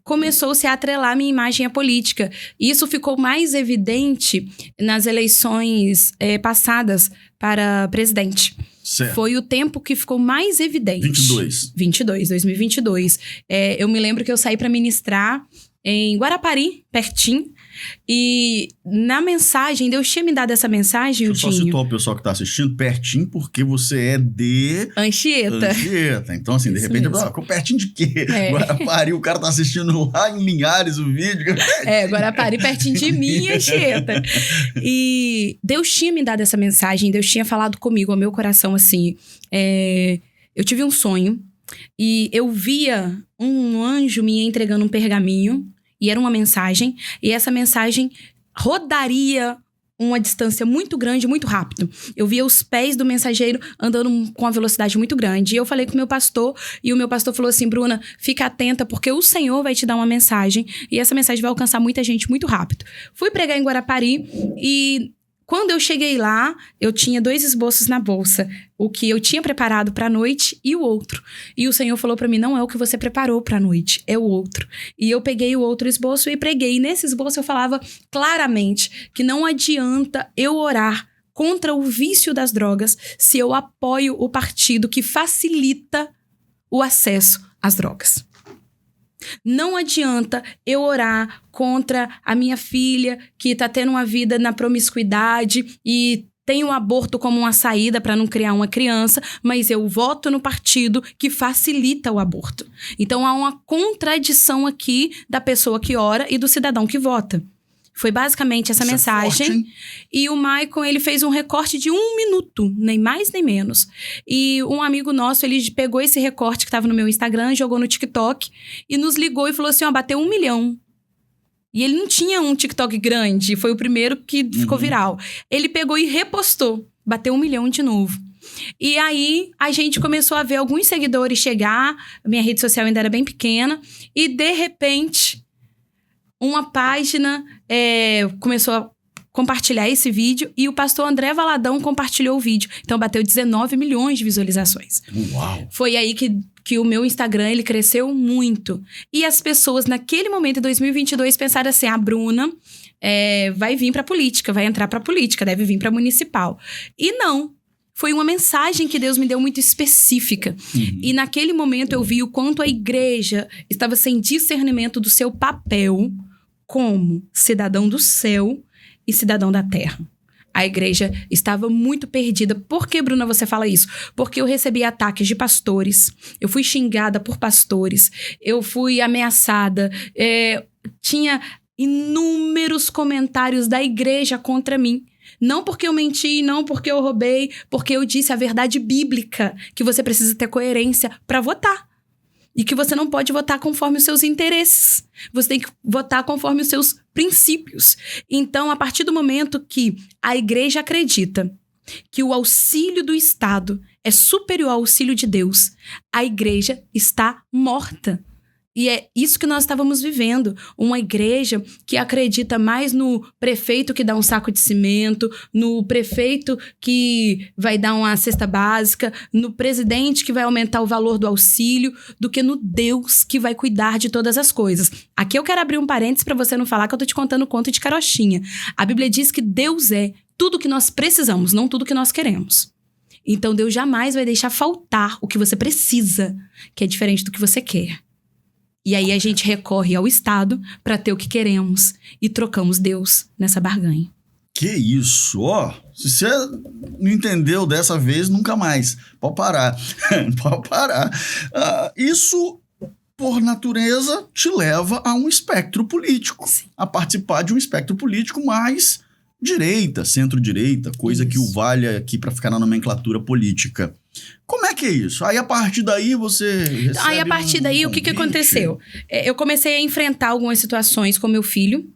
começou-se a atrelar minha imagem à política. E isso ficou mais evidente nas eleições passadas para presidente. Certo. Foi o tempo que ficou mais evidente. 2022. Eu me lembro que eu saí para ministrar em Guarapari, pertinho. E na mensagem, Deus tinha me dado essa mensagem, Deixa eu só situar o pessoal que tá assistindo pertinho, porque você é de... Anchieta. Então, assim, de repente, ficou pertinho de quê? Guarapari, o cara tá assistindo lá em Linhares o vídeo. Guarapari, pertinho de mim, Anchieta. E Deus tinha me dado essa mensagem, Deus tinha falado comigo, ao meu coração, assim. Eu tive um sonho e eu via um anjo me entregando um pergaminho. E era uma mensagem, e essa mensagem rodaria uma distância muito grande, muito rápido. Eu via os pés do mensageiro andando com uma velocidade muito grande. E eu falei com o meu pastor, e o meu pastor falou assim, Bruna, fica atenta, porque o Senhor vai te dar uma mensagem, e essa mensagem vai alcançar muita gente muito rápido. Fui pregar em Guarapari, e... Quando eu cheguei lá, eu tinha 2 esboços na bolsa. O que eu tinha preparado para a noite e o outro. E o Senhor falou para mim, não é o que você preparou para a noite, é o outro. E eu peguei o outro esboço e preguei. E nesse esboço eu falava claramente que não adianta eu orar contra o vício das drogas se eu apoio o partido que facilita o acesso às drogas. Não adianta eu orar contra a minha filha que está tendo uma vida na promiscuidade e tem o aborto como uma saída para não criar uma criança, mas eu voto no partido que facilita o aborto. Então há uma contradição aqui da pessoa que ora e do cidadão que vota. Foi basicamente essa mensagem. É forte, e o Maicon, ele fez um recorte de 1 minuto, nem mais nem menos. E um amigo nosso, ele pegou esse recorte que estava no meu Instagram, jogou no TikTok e nos ligou e falou assim, ó, bateu 1 milhão. E ele não tinha um TikTok grande, foi o primeiro que ficou viral. Ele pegou e repostou, bateu 1 milhão de novo. E aí, a gente começou a ver alguns seguidores chegar, a minha rede social ainda era bem pequena, e de repente, uma página começou a compartilhar esse vídeo e o pastor André Valadão compartilhou o vídeo. Então, bateu 19 milhões de visualizações. Uau! Foi aí que o meu Instagram, ele cresceu muito. E as pessoas, naquele momento, em 2022, pensaram assim, a Bruna vai vir pra política, vai entrar pra política, deve vir pra municipal. E não. Foi uma mensagem que Deus me deu muito específica. E naquele momento eu vi o quanto a igreja estava sem discernimento do seu papel como cidadão do céu e cidadão da terra. A igreja estava muito perdida. Por que, Bruna, você fala isso? Porque eu recebi ataques de pastores, eu fui xingada por pastores, eu fui ameaçada, tinha inúmeros comentários da igreja contra mim. Não porque eu menti, não porque eu roubei, porque eu disse a verdade bíblica, que você precisa ter coerência para votar. E que você não pode votar conforme os seus interesses. Você tem que votar conforme os seus princípios. Então, a partir do momento que a igreja acredita que o auxílio do Estado é superior ao auxílio de Deus, a igreja está morta. E é isso que nós estávamos vivendo. Uma igreja que acredita mais no prefeito que dá um saco de cimento, no prefeito que vai dar uma cesta básica, no presidente que vai aumentar o valor do auxílio, do que no Deus que vai cuidar de todas as coisas. Aqui eu quero abrir um parênteses para você não falar que eu tô te contando conto de carochinha. A Bíblia diz que Deus é tudo o que nós precisamos, não tudo o que nós queremos. Então Deus jamais vai deixar faltar o que você precisa, que é diferente do que você quer. E aí a gente recorre ao Estado para ter o que queremos e trocamos Deus nessa barganha. Que isso? Ó, se você não entendeu dessa vez, nunca mais. Pode parar. Pode parar. Isso, por natureza, te leva a um espectro político. Sim. A participar de um espectro político mais direita, centro-direita, coisa que o valha aqui para ficar na nomenclatura política. Como é que é isso? Aí, a partir daí, você recebe Aí, a partir daí, o que aconteceu? Eu comecei a enfrentar algumas situações com meu filho.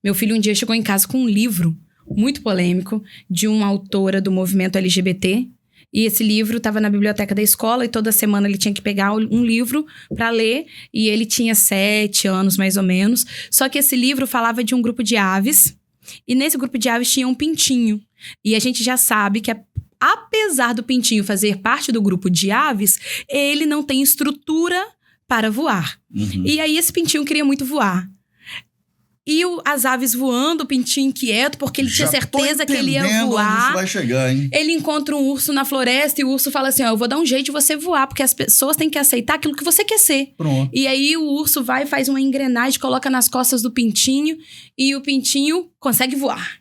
Meu filho um dia chegou em casa com um livro muito polêmico de uma autora do movimento LGBT. E esse livro estava na biblioteca da escola e toda semana ele tinha que pegar um livro para ler. E ele tinha 7 anos, mais ou menos. Só que esse livro falava de um grupo de aves. E nesse grupo de aves tinha um pintinho. E a gente já sabe que apesar do pintinho fazer parte do grupo de aves, ele não tem estrutura para voar. E aí esse pintinho queria muito voar. E as aves voando, o pintinho inquieto, porque ele tinha certeza que ele ia voar. Isso vai chegar, hein? Ele encontra um urso na floresta e o urso fala assim, ó, eu vou dar um jeito de você voar, porque as pessoas têm que aceitar aquilo que você quer ser. Pronto. E aí o urso vai, faz uma engrenagem, coloca nas costas do pintinho e o pintinho consegue voar.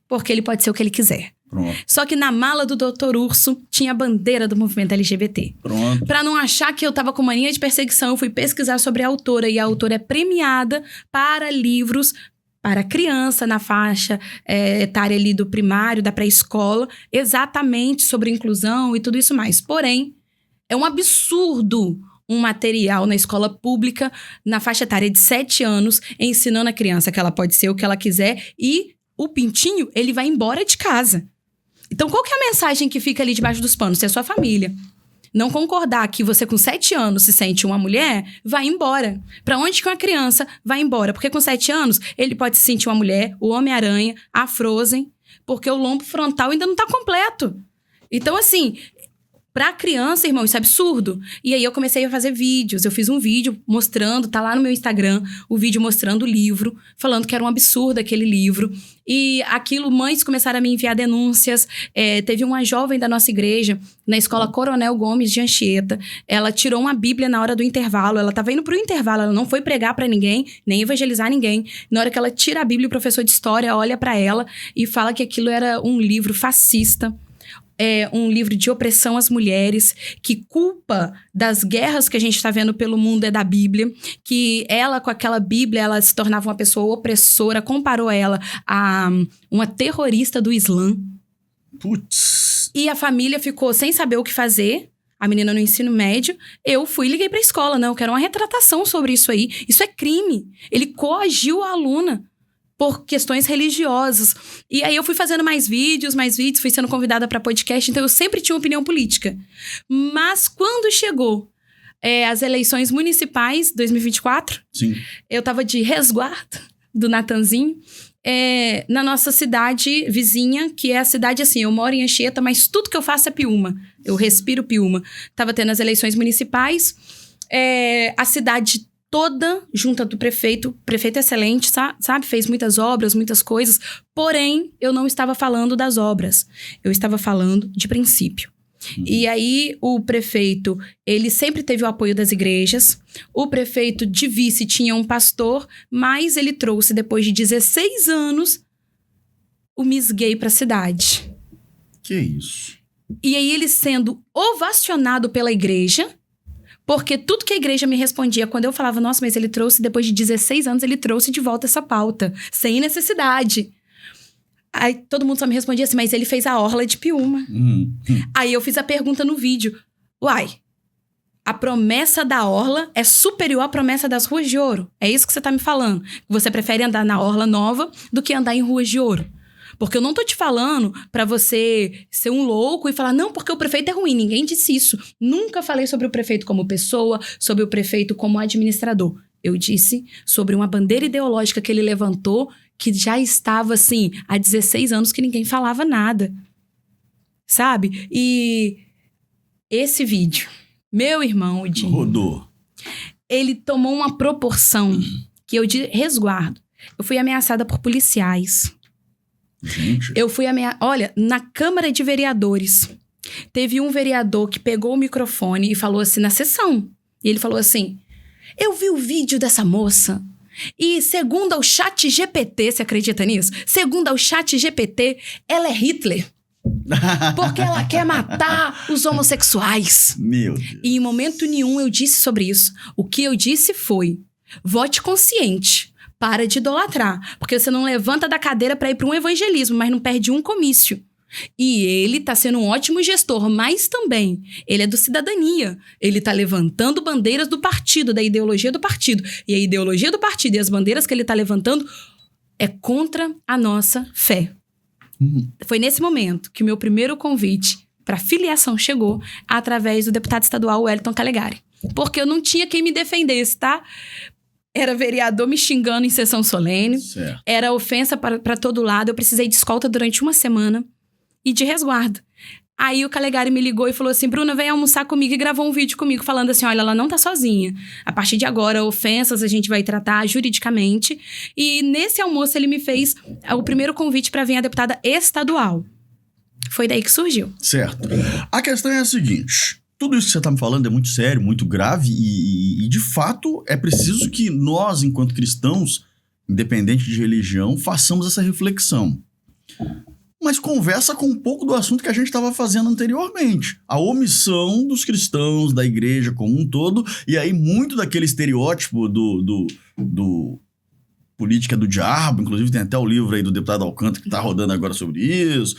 Porque ele pode ser o que ele quiser. Pronto. Só que na mala do Dr. Urso tinha a bandeira do movimento LGBT. Pronto. Pra não achar que eu tava com mania de perseguição, eu fui pesquisar sobre a autora. E a autora é premiada para livros para criança na faixa etária ali do primário, da pré-escola, exatamente sobre inclusão e tudo isso mais. Porém, é um absurdo um material na escola pública, na faixa etária de 7 anos, ensinando a criança que ela pode ser o que ela quiser e o pintinho, ele vai embora de casa. Então, qual que é a mensagem que fica ali debaixo dos panos? Se é a sua família não concordar que você com 7 anos se sente uma mulher, vai embora. Pra onde que uma criança vai embora? Porque com 7 anos, ele pode se sentir uma mulher, o Homem-Aranha, a Frozen, porque o lombo frontal ainda não tá completo. Então, assim, Pra criança, irmão, isso é absurdo. E aí eu comecei a fazer vídeos. Eu fiz um vídeo mostrando, tá lá no meu Instagram, o vídeo mostrando o livro, falando que era um absurdo aquele livro. E aquilo, mães começaram a me enviar denúncias. Teve uma jovem da nossa igreja, na escola Coronel Gomes de Anchieta. Ela tirou uma Bíblia na hora do intervalo. Ela tava indo pro intervalo, ela não foi pregar pra ninguém, nem evangelizar ninguém. Na hora que ela tira a Bíblia, o professor de história olha pra ela e fala que aquilo era um livro fascista. Um livro de opressão às mulheres, que culpa das guerras que a gente está vendo pelo mundo é da Bíblia, que ela, com aquela Bíblia, ela se tornava uma pessoa opressora, comparou ela a uma terrorista do Islã. Putz. E a família ficou sem saber o que fazer, a menina no ensino médio. Eu fui e liguei para a escola, não, eu quero uma retratação sobre isso aí. Isso é crime. Ele coagiu a aluna por questões religiosas. E aí eu fui fazendo mais vídeos, fui sendo convidada para podcast, então eu sempre tinha uma opinião política. Mas quando chegou as eleições municipais, 2024, Sim. eu tava de resguardo do Natanzinho, na nossa cidade vizinha, que é a cidade assim, eu moro em Anchieta, mas tudo que eu faço é Piúma. Eu respiro Piúma. Tava tendo as eleições municipais, a cidade toda junta do prefeito excelente, sabe? Fez muitas obras, muitas coisas. Porém, eu não estava falando das obras. Eu estava falando de princípio. E aí, o prefeito, ele sempre teve o apoio das igrejas. O prefeito de vice tinha um pastor, mas ele trouxe, depois de 16 anos, o Miss Gay para a cidade. Que isso? E aí, ele sendo ovacionado pela igreja, porque tudo que a igreja me respondia quando eu falava, nossa, mas ele trouxe, depois de 16 anos, ele trouxe de volta essa pauta, sem necessidade. Aí todo mundo só me respondia assim, mas ele fez a orla de Piúma. Aí eu fiz a pergunta no vídeo, uai, a promessa da orla é superior à promessa das ruas de ouro? É isso que você tá me falando? Você prefere andar na orla nova do que andar em ruas de ouro? Porque eu não tô te falando pra você ser um louco e falar, não, porque o prefeito é ruim. Ninguém disse isso. Nunca falei sobre o prefeito como pessoa, sobre o prefeito como administrador. Eu disse sobre uma bandeira ideológica que ele levantou, que já estava, assim, há 16 anos que ninguém falava nada. Sabe? E esse vídeo, meu irmão, o Dinho, rodou. Ele tomou uma proporção que eu de resguardo. Eu fui ameaçada por policiais. Gente. Eu fui Olha, na Câmara de Vereadores, teve um vereador que pegou o microfone e falou assim, na sessão. E ele falou assim, eu vi o vídeo dessa moça e segundo ao ChatGPT, você acredita nisso? Segundo ao ChatGPT, ela é Hitler. Porque ela quer matar os homossexuais. Meu Deus. E em momento nenhum eu disse sobre isso. O que eu disse foi, vote consciente. Para de idolatrar, porque você não levanta da cadeira para ir para um evangelismo, mas não perde um comício. E ele tá sendo um ótimo gestor, mas também ele é do cidadania. Ele tá levantando bandeiras do partido, da ideologia do partido. E a ideologia do partido e as bandeiras que ele tá levantando é contra a nossa fé. Foi nesse momento que o meu primeiro convite para filiação chegou através do deputado estadual Wellington Calegari. Porque eu não tinha quem me defendesse, tá? Era vereador me xingando em sessão solene. Certo. Era ofensa para todo lado. Eu precisei de escolta durante uma semana e de resguardo. Aí o Calegari me ligou e falou assim, Bruna, vem almoçar comigo, e gravou um vídeo comigo falando assim, olha, ela não tá sozinha. A partir de agora, ofensas a gente vai tratar juridicamente. E nesse almoço ele me fez o primeiro convite para vir a deputada estadual. Foi daí que surgiu. Certo. A questão é a seguinte... Tudo isso que você está me falando é muito sério, muito grave e, de fato, é preciso que nós, enquanto cristãos, independente de religião, façamos essa reflexão. Mas conversa com um pouco do assunto que a gente estava fazendo anteriormente. A omissão dos cristãos, da igreja como um todo, e aí muito daquele estereótipo do política do diabo, inclusive tem até o livro aí do deputado Alcântara que está rodando agora sobre isso.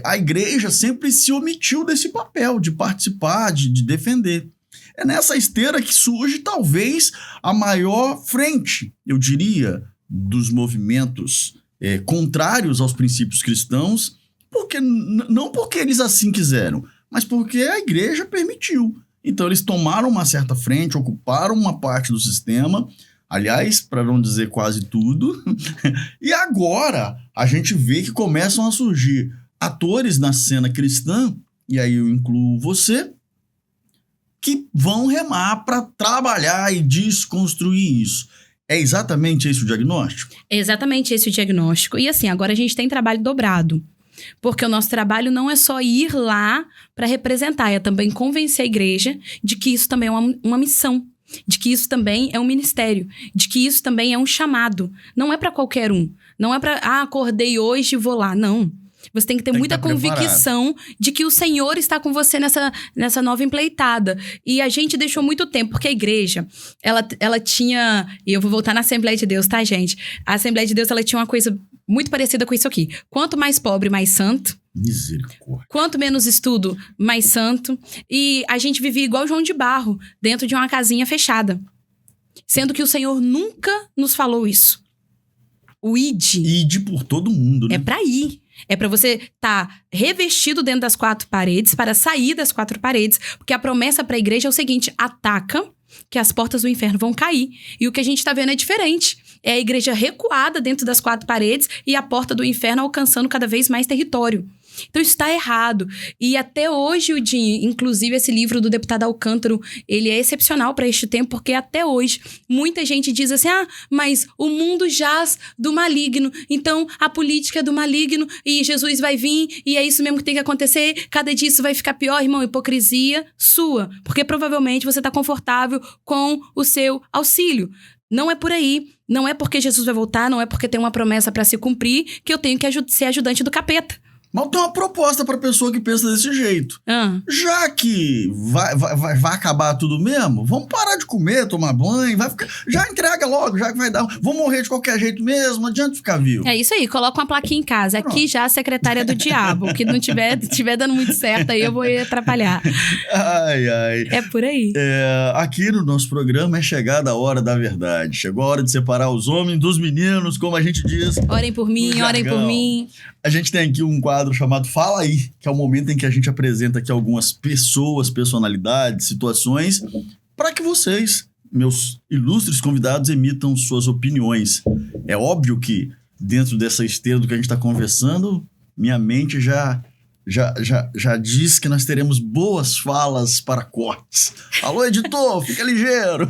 A igreja sempre se omitiu desse papel de participar, de defender. É nessa esteira que surge talvez a maior frente, eu diria, dos movimentos contrários aos princípios cristãos, porque não porque eles assim quiseram, mas porque a igreja permitiu. Então eles tomaram uma certa frente, ocuparam uma parte do sistema, aliás, para não dizer quase tudo, e agora a gente vê que começam a surgir atores na cena cristã e aí eu incluo você, que vão remar para trabalhar e desconstruir isso. É exatamente esse o diagnóstico? É exatamente esse o diagnóstico. E assim, agora a gente tem trabalho dobrado. Porque o nosso trabalho não é só ir lá para representar, é também convencer a igreja de que isso também é uma missão, de que isso também é um ministério, de que isso também é um chamado. Não é para qualquer um. Não é para, acordei hoje e vou lá. Não. Você tem que ter muita convicção de que o Senhor está com você nessa nova empleitada. E a gente deixou muito tempo, porque a igreja, ela tinha... E eu vou voltar na Assembleia de Deus, tá, gente? A Assembleia de Deus, ela tinha uma coisa muito parecida com isso aqui. Quanto mais pobre, mais santo. Misericórdia. Quanto menos estudo, mais santo. E a gente vivia igual João de Barro, dentro de uma casinha fechada. Sendo que o Senhor nunca nos falou isso. O ide. Ide por todo mundo, né? É pra ir. É pra você estar revestido dentro das 4 paredes, para sair das 4 paredes. Porque a promessa pra igreja é o seguinte: ataca, que as portas do inferno vão cair. E o que a gente tá vendo é diferente. É a igreja recuada dentro das 4 paredes e a porta do inferno alcançando cada vez mais território. Então isso está errado. E até hoje, inclusive esse livro do deputado Alcântara, ele é excepcional para este tempo, porque até hoje muita gente diz assim: mas o mundo jaz do maligno, então a política é do maligno e Jesus vai vir e é isso mesmo que tem que acontecer, cada dia isso vai ficar pior. Irmão, hipocrisia sua, porque provavelmente você está confortável com o seu auxílio. Não é por aí, não é porque Jesus vai voltar, não é porque tem uma promessa para se cumprir que eu tenho que ser ajudante do capeta. Mas tem uma proposta pra pessoa que pensa desse jeito. Já que vai acabar tudo mesmo, vamos parar de comer, tomar banho, já entrega logo, já que vai dar. Vou morrer de qualquer jeito mesmo, não adianta ficar vivo. É isso aí, coloca uma plaquinha em casa. Aqui já a secretária do diabo. Que não tiver dando muito certo, aí eu vou atrapalhar. Ai. É por aí. Aqui no nosso programa é chegada a hora da verdade. Chegou a hora de separar os homens dos meninos, como a gente diz. Orem por mim, orem por mim. A gente tem aqui um quadro chamado Fala Aí, que é o momento em que a gente apresenta aqui algumas pessoas, personalidades, situações, para que vocês, meus ilustres convidados, emitam suas opiniões. É óbvio que, dentro dessa esteira do que a gente está conversando, minha mente já diz que nós teremos boas falas para cortes. Alô, editor, fica ligeiro.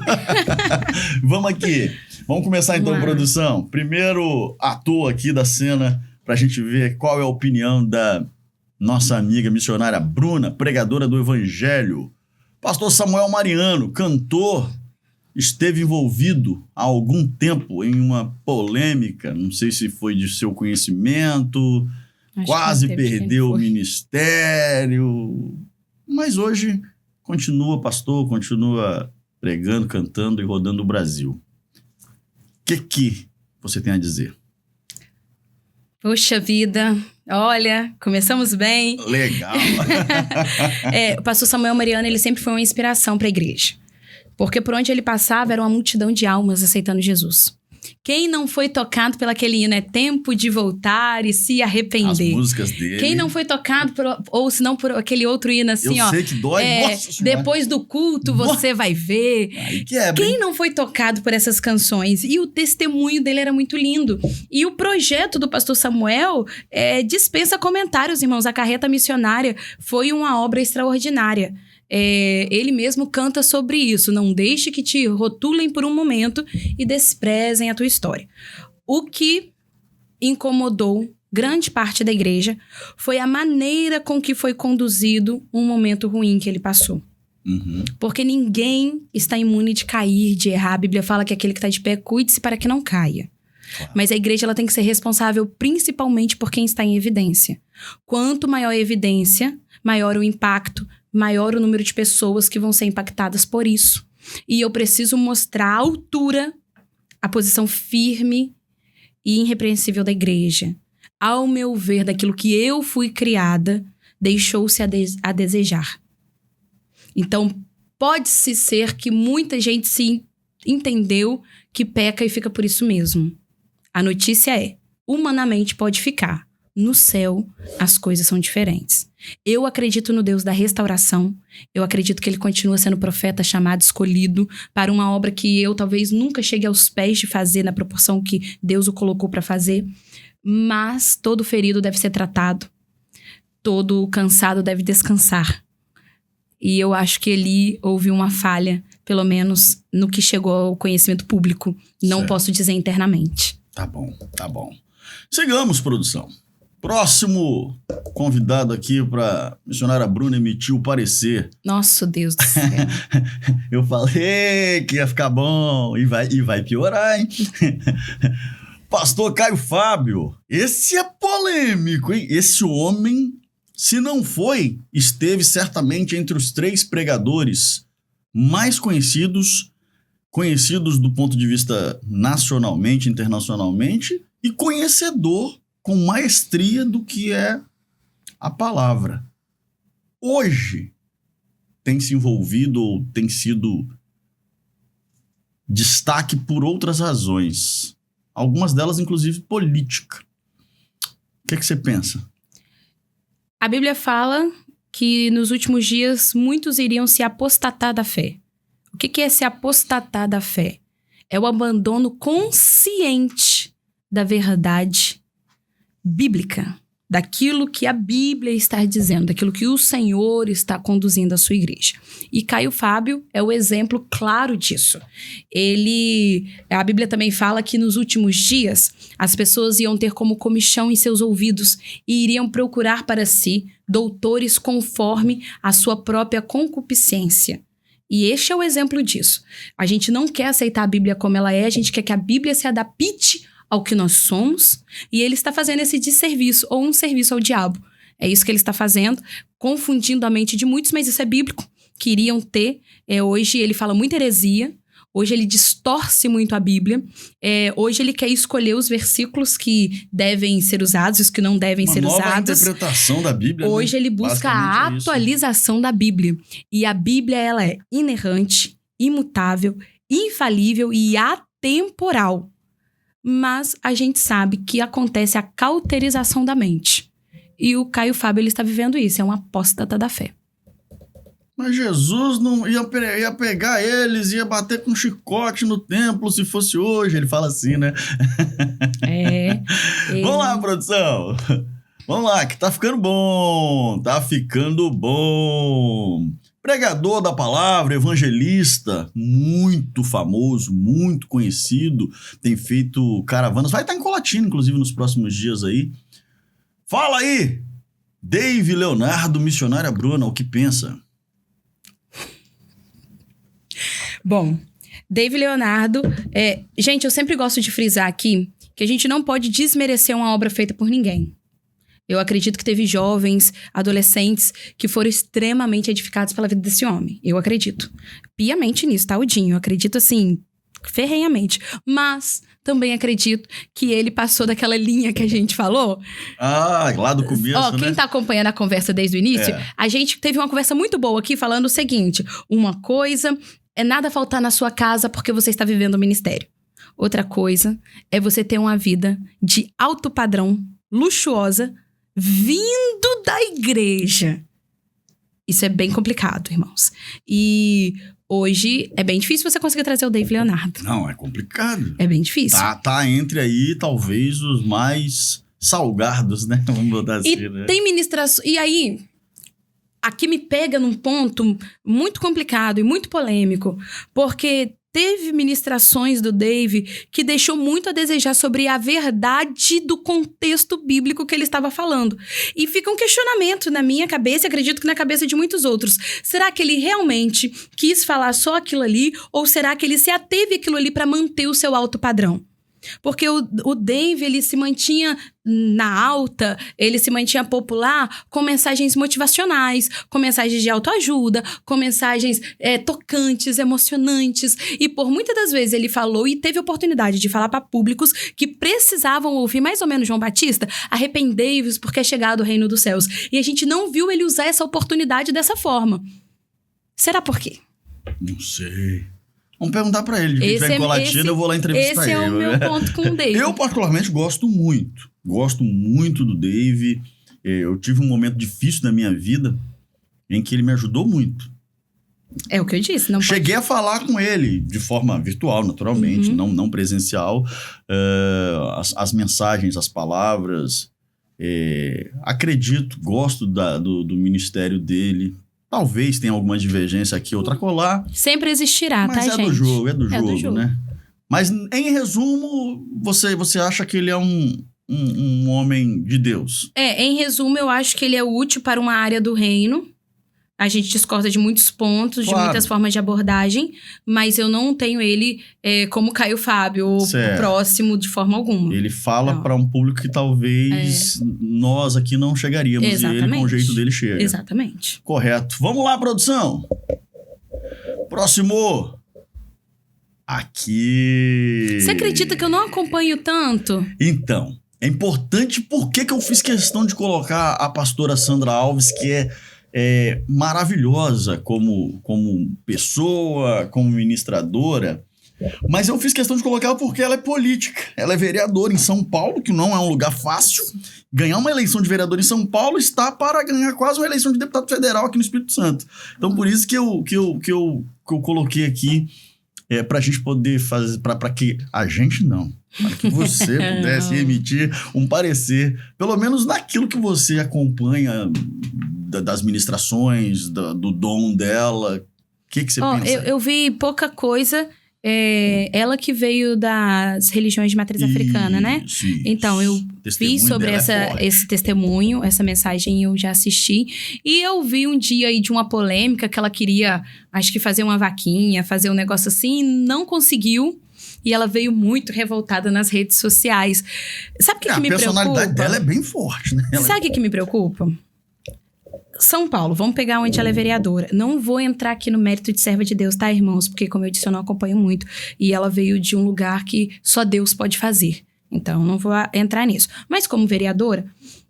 Vamos aqui. Vamos começar então, produção. Primeiro ator aqui da cena, para a gente ver qual é a opinião da nossa amiga missionária Bruna, pregadora do Evangelho. Pastor Samuel Mariano, cantor, esteve envolvido há algum tempo em uma polêmica, não sei se foi de seu conhecimento, quase perdeu o ministério, mas hoje continua pastor, continua pregando, cantando e rodando o Brasil. O que você tem a dizer? Poxa vida, olha, começamos bem. Legal. O pastor Samuel Mariano, ele sempre foi uma inspiração para a igreja. Porque por onde ele passava era uma multidão de almas aceitando Jesus. Quem não foi tocado pelaquele hino, é tempo de voltar e se arrepender. As músicas dele. Quem não foi tocado, ou se não por aquele outro hino assim, Eu sei que dói. Nossa, depois do culto você vai ver. Aí quebra. Quem não foi tocado por essas canções? E o testemunho dele era muito lindo. E o projeto do pastor Samuel dispensa comentários, irmãos. A Carreta Missionária foi uma obra extraordinária. Ele mesmo canta sobre isso. Não deixe que te rotulem por um momento e desprezem a tua história. O que incomodou grande parte da igreja foi a maneira com que foi conduzido um momento ruim que ele passou. Uhum. Porque ninguém está imune de cair, de errar. A Bíblia fala que aquele que está de pé, cuide-se para que não caia. Claro. Mas a igreja ela tem que ser responsável principalmente por quem está em evidência. Quanto maior a evidência, maior o impacto, maior o número de pessoas que vão ser impactadas por isso. E eu preciso mostrar a altura, a posição firme e irrepreensível da igreja. Ao meu ver, daquilo que eu fui criada, deixou-se a desejar. Então, pode-se ser que muita gente se entendeu que peca e fica por isso mesmo. A notícia é, humanamente pode ficar. No céu, as coisas são diferentes. Eu acredito no Deus da restauração. Eu acredito que ele continua sendo profeta chamado, escolhido para uma obra que eu talvez nunca chegue aos pés de fazer na proporção que Deus o colocou para fazer. Mas todo ferido deve ser tratado. todo cansado deve descansar. E eu acho que ali houve uma falha, pelo menos no que chegou ao conhecimento público. Não Certo. posso dizer internamente. Tá bom. Sigamos, produção. Próximo convidado aqui para missionária Bruna emitir o parecer. Nosso Deus do céu. Eu falei que ia ficar bom e vai piorar, hein? Pastor Caio Fábio. Esse é polêmico, hein? Esse homem, se não foi, esteve certamente entre os 3 pregadores mais conhecidos do ponto de vista nacionalmente, internacionalmente, e conhecedor com maestria do que é a palavra. Hoje, tem se envolvido ou tem sido destaque por outras razões. Algumas delas, inclusive, política. O que você pensa? A Bíblia fala que nos últimos dias muitos iriam se apostatar da fé. O que é se apostatar da fé? É o abandono consciente da verdade bíblica, daquilo que a Bíblia está dizendo, daquilo que o Senhor está conduzindo a sua igreja. E Caio Fábio é o exemplo claro disso. A Bíblia também fala que nos últimos dias as pessoas iam ter como comichão em seus ouvidos e iriam procurar para si doutores conforme a sua própria concupiscência. E este é o exemplo disso. A gente não quer aceitar a Bíblia como ela é, a gente quer que a Bíblia se adapte ao que nós somos, e ele está fazendo esse desserviço, ou um serviço ao diabo. É isso que ele está fazendo, confundindo a mente de muitos, mas isso é bíblico, que iriam ter. Hoje ele fala muita heresia, hoje ele distorce muito a Bíblia, hoje ele quer escolher os versículos que devem ser usados, os que não devem ser usados. Uma nova interpretação da Bíblia. Hoje ele busca a atualização da Bíblia. E a Bíblia, ela é inerrante, imutável, infalível e atemporal. Mas a gente sabe que acontece a cauterização da mente. E o Caio Fábio, ele está vivendo isso, é um apóstata da fé. Mas Jesus não ia pegar eles, ia bater com chicote no templo se fosse hoje. Ele fala assim, né? Vamos lá, produção. Vamos lá, que tá ficando bom. Pregador da palavra, evangelista, muito famoso, muito conhecido, tem feito caravanas, vai estar em Colatina, inclusive, nos próximos dias aí. Fala aí, Dave Leonardo, missionária Bruna, o que pensa? Bom, Dave Leonardo, gente, eu sempre gosto de frisar aqui que a gente não pode desmerecer uma obra feita por ninguém. Eu acredito que teve jovens, adolescentes, que foram extremamente edificados pela vida desse homem. Eu acredito. Piamente nisso, tá, Odinho? Eu acredito, assim, ferrenhamente. Mas também acredito que ele passou daquela linha que a gente falou. Lá do começo, né? Quem tá acompanhando a conversa desde o início, a gente teve uma conversa muito boa aqui falando o seguinte. Uma coisa é nada faltar na sua casa porque você está vivendo o ministério. Outra coisa é você ter uma vida de alto padrão, luxuosa, vindo da igreja. Isso é bem complicado, irmãos. E hoje é bem difícil você conseguir trazer o Dave Leonardo. Não, é complicado. É bem difícil. Tá entre aí, talvez, os mais salgados, né? Vamos botar assim, né? Tem ministração... E aí, aqui me pega num ponto muito complicado e muito polêmico, porque teve ministrações do Dave que deixou muito a desejar sobre a verdade do contexto bíblico que ele estava falando. E fica um questionamento na minha cabeça, e acredito que na cabeça de muitos outros. Será que ele realmente quis falar só aquilo ali? Ou será que ele se ateve àquilo ali para manter o seu alto padrão? Porque o Dave, ele se mantinha na alta, ele se mantinha popular com mensagens motivacionais, com mensagens de autoajuda, com mensagens tocantes, emocionantes. E por muitas das vezes ele falou e teve oportunidade de falar para públicos que precisavam ouvir mais ou menos João Batista: arrependei-vos porque é chegado o reino dos céus. E a gente não viu ele usar essa oportunidade dessa forma. Será por quê? Não sei. Vamos perguntar pra ele. De que tiver em Colatina, eu vou lá entrevistar ele. Esse é o meu ponto com o Dave. Eu, particularmente, gosto muito. Gosto muito do Dave. Eu tive um momento difícil na minha vida em que ele me ajudou muito. É o que eu disse. Não Cheguei a falar com ele de forma virtual, naturalmente, não presencial. As mensagens, as palavras. Acredito, gosto do ministério dele. Talvez tenha alguma divergência aqui, outra colar. Sempre existirá, mas tá, gente? É do jogo, né? Mas, em resumo, você acha que ele é um homem de Deus? Em resumo, eu acho que ele é útil para uma área do reino. A gente discorda de muitos pontos, de muitas formas de abordagem, mas eu não tenho ele como Caio Fábio, ou próximo de forma alguma. Ele fala para um público que talvez nós aqui não chegaríamos. Exatamente. E ele, com o jeito dele, chega. Exatamente. Correto. Vamos lá, produção. Próximo. Aqui. Você acredita que eu não acompanho tanto? Então, é importante porque que eu fiz questão de colocar a pastora Sandra Alves, que é maravilhosa como pessoa, como ministradora, mas eu fiz questão de colocar ela porque ela é política. Ela é vereadora em São Paulo, que não é um lugar fácil. Ganhar uma eleição de vereador em São Paulo está para ganhar quase uma eleição de deputado federal aqui no Espírito Santo. Então, por isso que eu coloquei aqui para a gente poder fazer, para que a gente não, para que você pudesse emitir um parecer, pelo menos naquilo que você acompanha das ministrações, do dom dela. O que você pensa? Eu vi pouca coisa. Ela que veio das religiões de matriz africana, né? Sim. Então, eu vi sobre esse testemunho, essa mensagem eu já assisti. E eu vi um dia aí de uma polêmica que ela queria, acho que fazer uma vaquinha, fazer um negócio assim, e não conseguiu. E ela veio muito revoltada nas redes sociais. Sabe o que me preocupa? A personalidade dela é bem forte, né? Sabe o que me preocupa? São Paulo, vamos pegar onde ela é vereadora. Não vou entrar aqui no mérito de serva de Deus, tá, irmãos? Porque, como eu disse, eu não acompanho muito. E ela veio de um lugar que só Deus pode fazer. Então, não vou entrar nisso. Mas, como vereadora,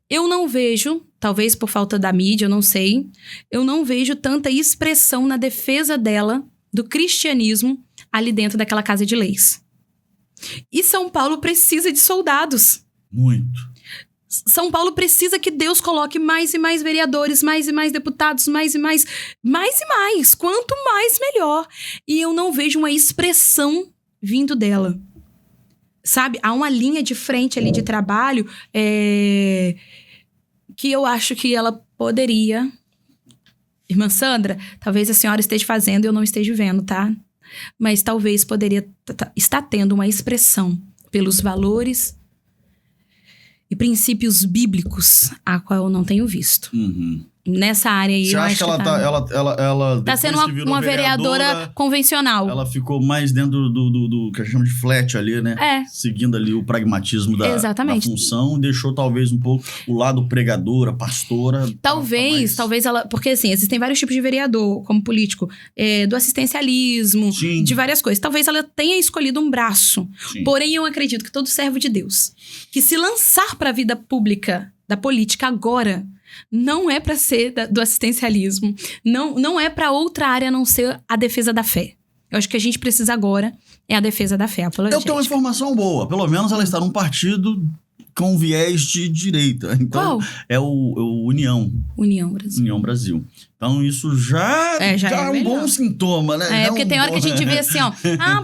eu não vejo, talvez por falta da mídia, eu não sei, eu não vejo tanta expressão na defesa dela, do cristianismo, ali dentro daquela casa de leis. E São Paulo precisa de soldados. Muito. São Paulo precisa que Deus coloque mais e mais vereadores, mais e mais deputados, mais e mais. Quanto mais, melhor. E eu não vejo uma expressão vindo dela. Sabe? Há uma linha de frente ali de trabalho que eu acho que ela poderia... Irmã Sandra, talvez a senhora esteja fazendo e eu não esteja vendo, tá? Mas talvez poderia estar tendo uma expressão pelos valores e princípios bíblicos, a qual eu não tenho visto. Uhum. Nessa área aí, você acha que ela tá sendo uma vereadora convencional. Ela ficou mais dentro do que a gente chama de flat ali, né? Seguindo ali o pragmatismo da função. Deixou talvez um pouco o lado pregadora, pastora. Talvez ela... Porque assim, existem vários tipos de vereador, como político. Do assistencialismo, de várias coisas. Talvez ela tenha escolhido um braço. Sim. Porém, eu acredito que todo servo de Deus que se lançar para a vida pública da política agora... Não é para ser do assistencialismo. Não é para outra área a não ser a defesa da fé. Eu acho que a gente precisa agora é a defesa da fé. Eu tenho uma informação boa. Pelo menos ela está num partido com viés de direita. Então, qual? É o União. União Brasil. Então, isso já é um bom sintoma, né? Porque tem hora que a gente vê assim, ó.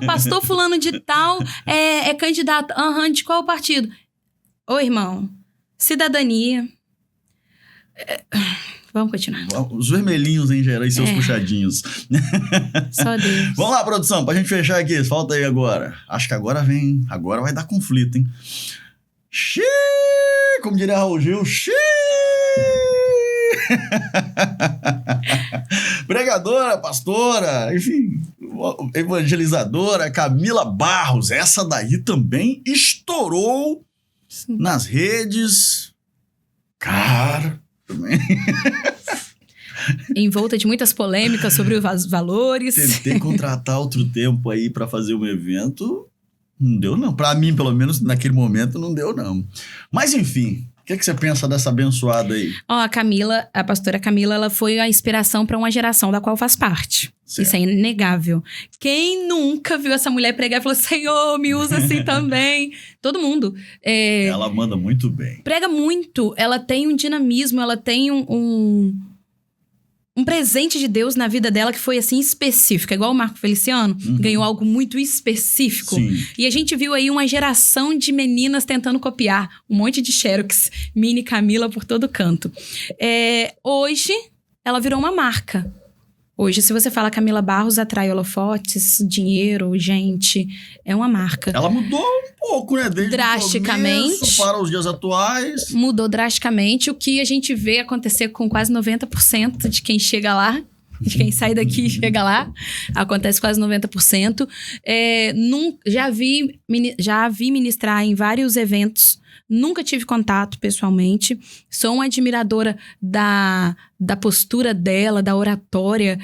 Pastor fulano de tal é candidato. De qual partido? Ô, irmão, cidadania... Vamos continuar. Os vermelhinhos em geral e seus puxadinhos. Só Deus. Vamos lá, produção, pra gente fechar aqui. Falta aí agora. Acho que agora vem. Agora vai dar conflito, hein? Xiii! Como diria Raul Gil. Xiii! Pregadora, pastora, enfim, evangelizadora Camila Barros. Essa daí também estourou nas redes. Cara... Envolta de muitas polêmicas sobre os valores. Tentei contratar outro tempo aí pra fazer um evento. Não deu, não. Pra mim, pelo menos, naquele momento, não deu, não. Mas, enfim, o que você pensa dessa abençoada aí? A pastora Camila, ela foi a inspiração pra uma geração da qual faz parte. Certo. Isso é inegável. Quem nunca viu essa mulher pregar e falou, Senhor, me usa assim também? Todo mundo. Ela manda muito bem. Prega muito. Ela tem um dinamismo, ela tem um presente de Deus na vida dela que foi, assim, específico. Igual o Marco Feliciano, ganhou algo muito específico. Sim. E a gente viu aí uma geração de meninas tentando copiar. Um monte de Xerox, mini Camila por todo canto. Hoje, ela virou uma marca. Hoje, se você fala Camila Barros, atrai holofotes, dinheiro, gente. É uma marca. Ela mudou um pouco, né? Desde drasticamente. O começo para os dias atuais. Mudou drasticamente. O que a gente vê acontecer com quase 90% de quem chega lá. De quem sai daqui e chega lá. Acontece quase 90%. Já vi ministrar em vários eventos. Nunca tive contato pessoalmente. Sou uma admiradora da postura dela, da oratória.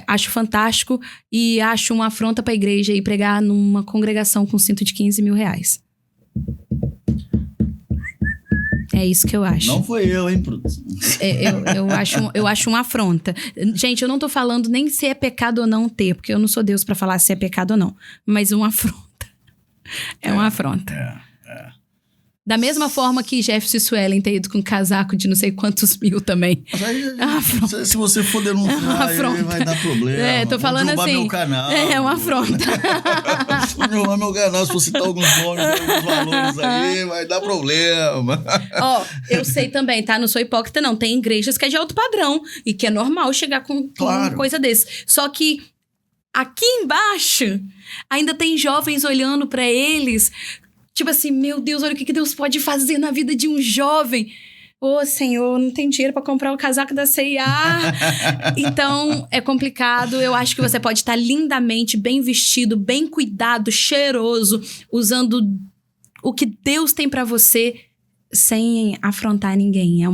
Acho fantástico e acho uma afronta para a igreja ir pregar numa congregação com cinto de 15 mil reais. É isso que eu acho. Não foi eu, hein, produção? Eu acho uma afronta. Gente, eu não tô falando nem se é pecado ou não ter, porque eu não sou Deus para falar se é pecado ou não. Mas uma afronta. Uma afronta. Da mesma forma que Jefferson Suelen ter ido com casaco de não sei quantos mil também. Se você for denunciar, aí vai dar problema. Tô falando derrubar assim. Meu canal. É uma afronta. Vou derrubar meu canal. Se você citar alguns nomes, alguns valores aí, vai dar problema. Eu sei também, tá? Não sou hipócrita, não. Tem igrejas que é de alto padrão e que é normal chegar com coisa desse. Só que aqui embaixo ainda tem jovens olhando pra eles. Tipo assim, meu Deus, olha o que Deus pode fazer na vida de um jovem. Senhor, não tem dinheiro pra comprar o casaco da C&A. Então, é complicado. Eu acho que você pode estar lindamente, bem vestido, bem cuidado, cheiroso, usando o que Deus tem pra você, sem afrontar ninguém.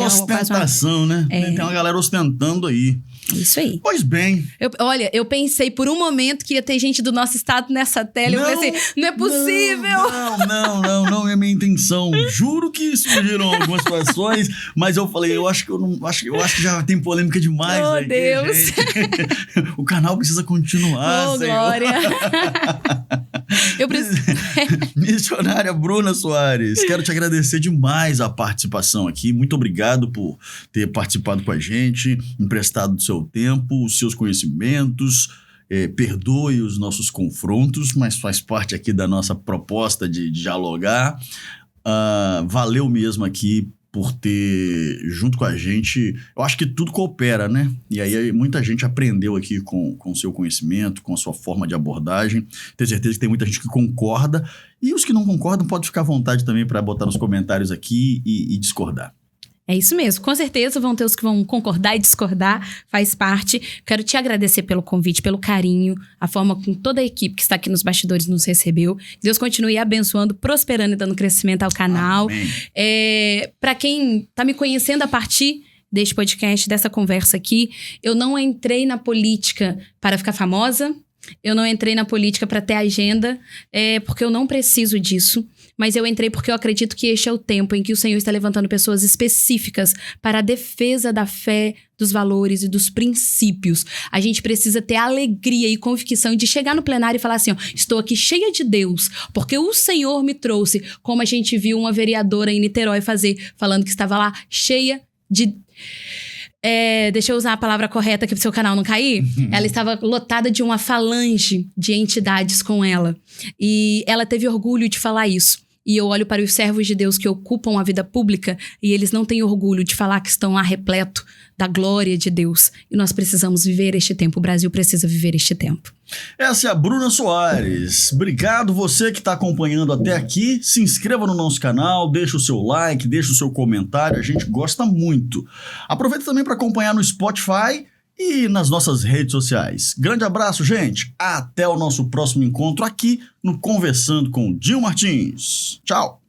Ostentação, né? Tem uma galera ostentando aí. Isso aí. Pois bem. Eu pensei por um momento que ia ter gente do nosso estado nessa tela. Eu falei assim, não é possível. Não é minha intenção. Juro que surgiram algumas situações, mas eu falei, eu acho que já tem polêmica demais. Oh, Deus. Gente. O canal precisa continuar, Senhor. Glória. Missionária Bruna Soares, quero te agradecer demais a participação aqui. Muito obrigado por ter participado com a gente, emprestado do seu tempo, os seus conhecimentos. Perdoe os nossos confrontos, mas faz parte aqui da nossa proposta de dialogar. Valeu mesmo aqui por ter, junto com a gente, eu acho que tudo coopera, né? E aí muita gente aprendeu aqui com o seu conhecimento, com a sua forma de abordagem. Tenho certeza que tem muita gente que concorda. E os que não concordam, pode ficar à vontade também para botar nos comentários aqui e discordar. É isso mesmo. Com certeza vão ter os que vão concordar e discordar, faz parte. Quero te agradecer pelo convite, pelo carinho, a forma com toda a equipe que está aqui nos bastidores nos recebeu. Deus continue abençoando, prosperando e dando crescimento ao canal. Para quem está me conhecendo a partir deste podcast, dessa conversa aqui, eu não entrei na política para ficar famosa. Eu não entrei na política para ter agenda, porque eu não preciso disso. Mas eu entrei porque eu acredito que este é o tempo em que o Senhor está levantando pessoas específicas para a defesa da fé, dos valores e dos princípios. A gente precisa ter alegria e convicção de chegar no plenário e falar assim, estou aqui cheia de Deus, porque o Senhor me trouxe, como a gente viu uma vereadora em Niterói falando que estava lá cheia de... deixa eu usar a palavra correta aqui para o seu canal não cair. Ela estava lotada de uma falange de entidades com ela. E ela teve orgulho de falar isso. E eu olho para os servos de Deus que ocupam a vida pública e eles não têm orgulho de falar que estão lá repleto da glória de Deus. E nós precisamos viver este tempo. O Brasil precisa viver este tempo. Essa é a Bruna Soares. Obrigado você que está acompanhando até aqui. Se inscreva no nosso canal, deixa o seu like, deixa o seu comentário. A gente gosta muito. Aproveita também para acompanhar no Spotify e nas nossas redes sociais. Grande abraço, gente. Até o nosso próximo encontro aqui no Conversando com Dil Martins. Tchau.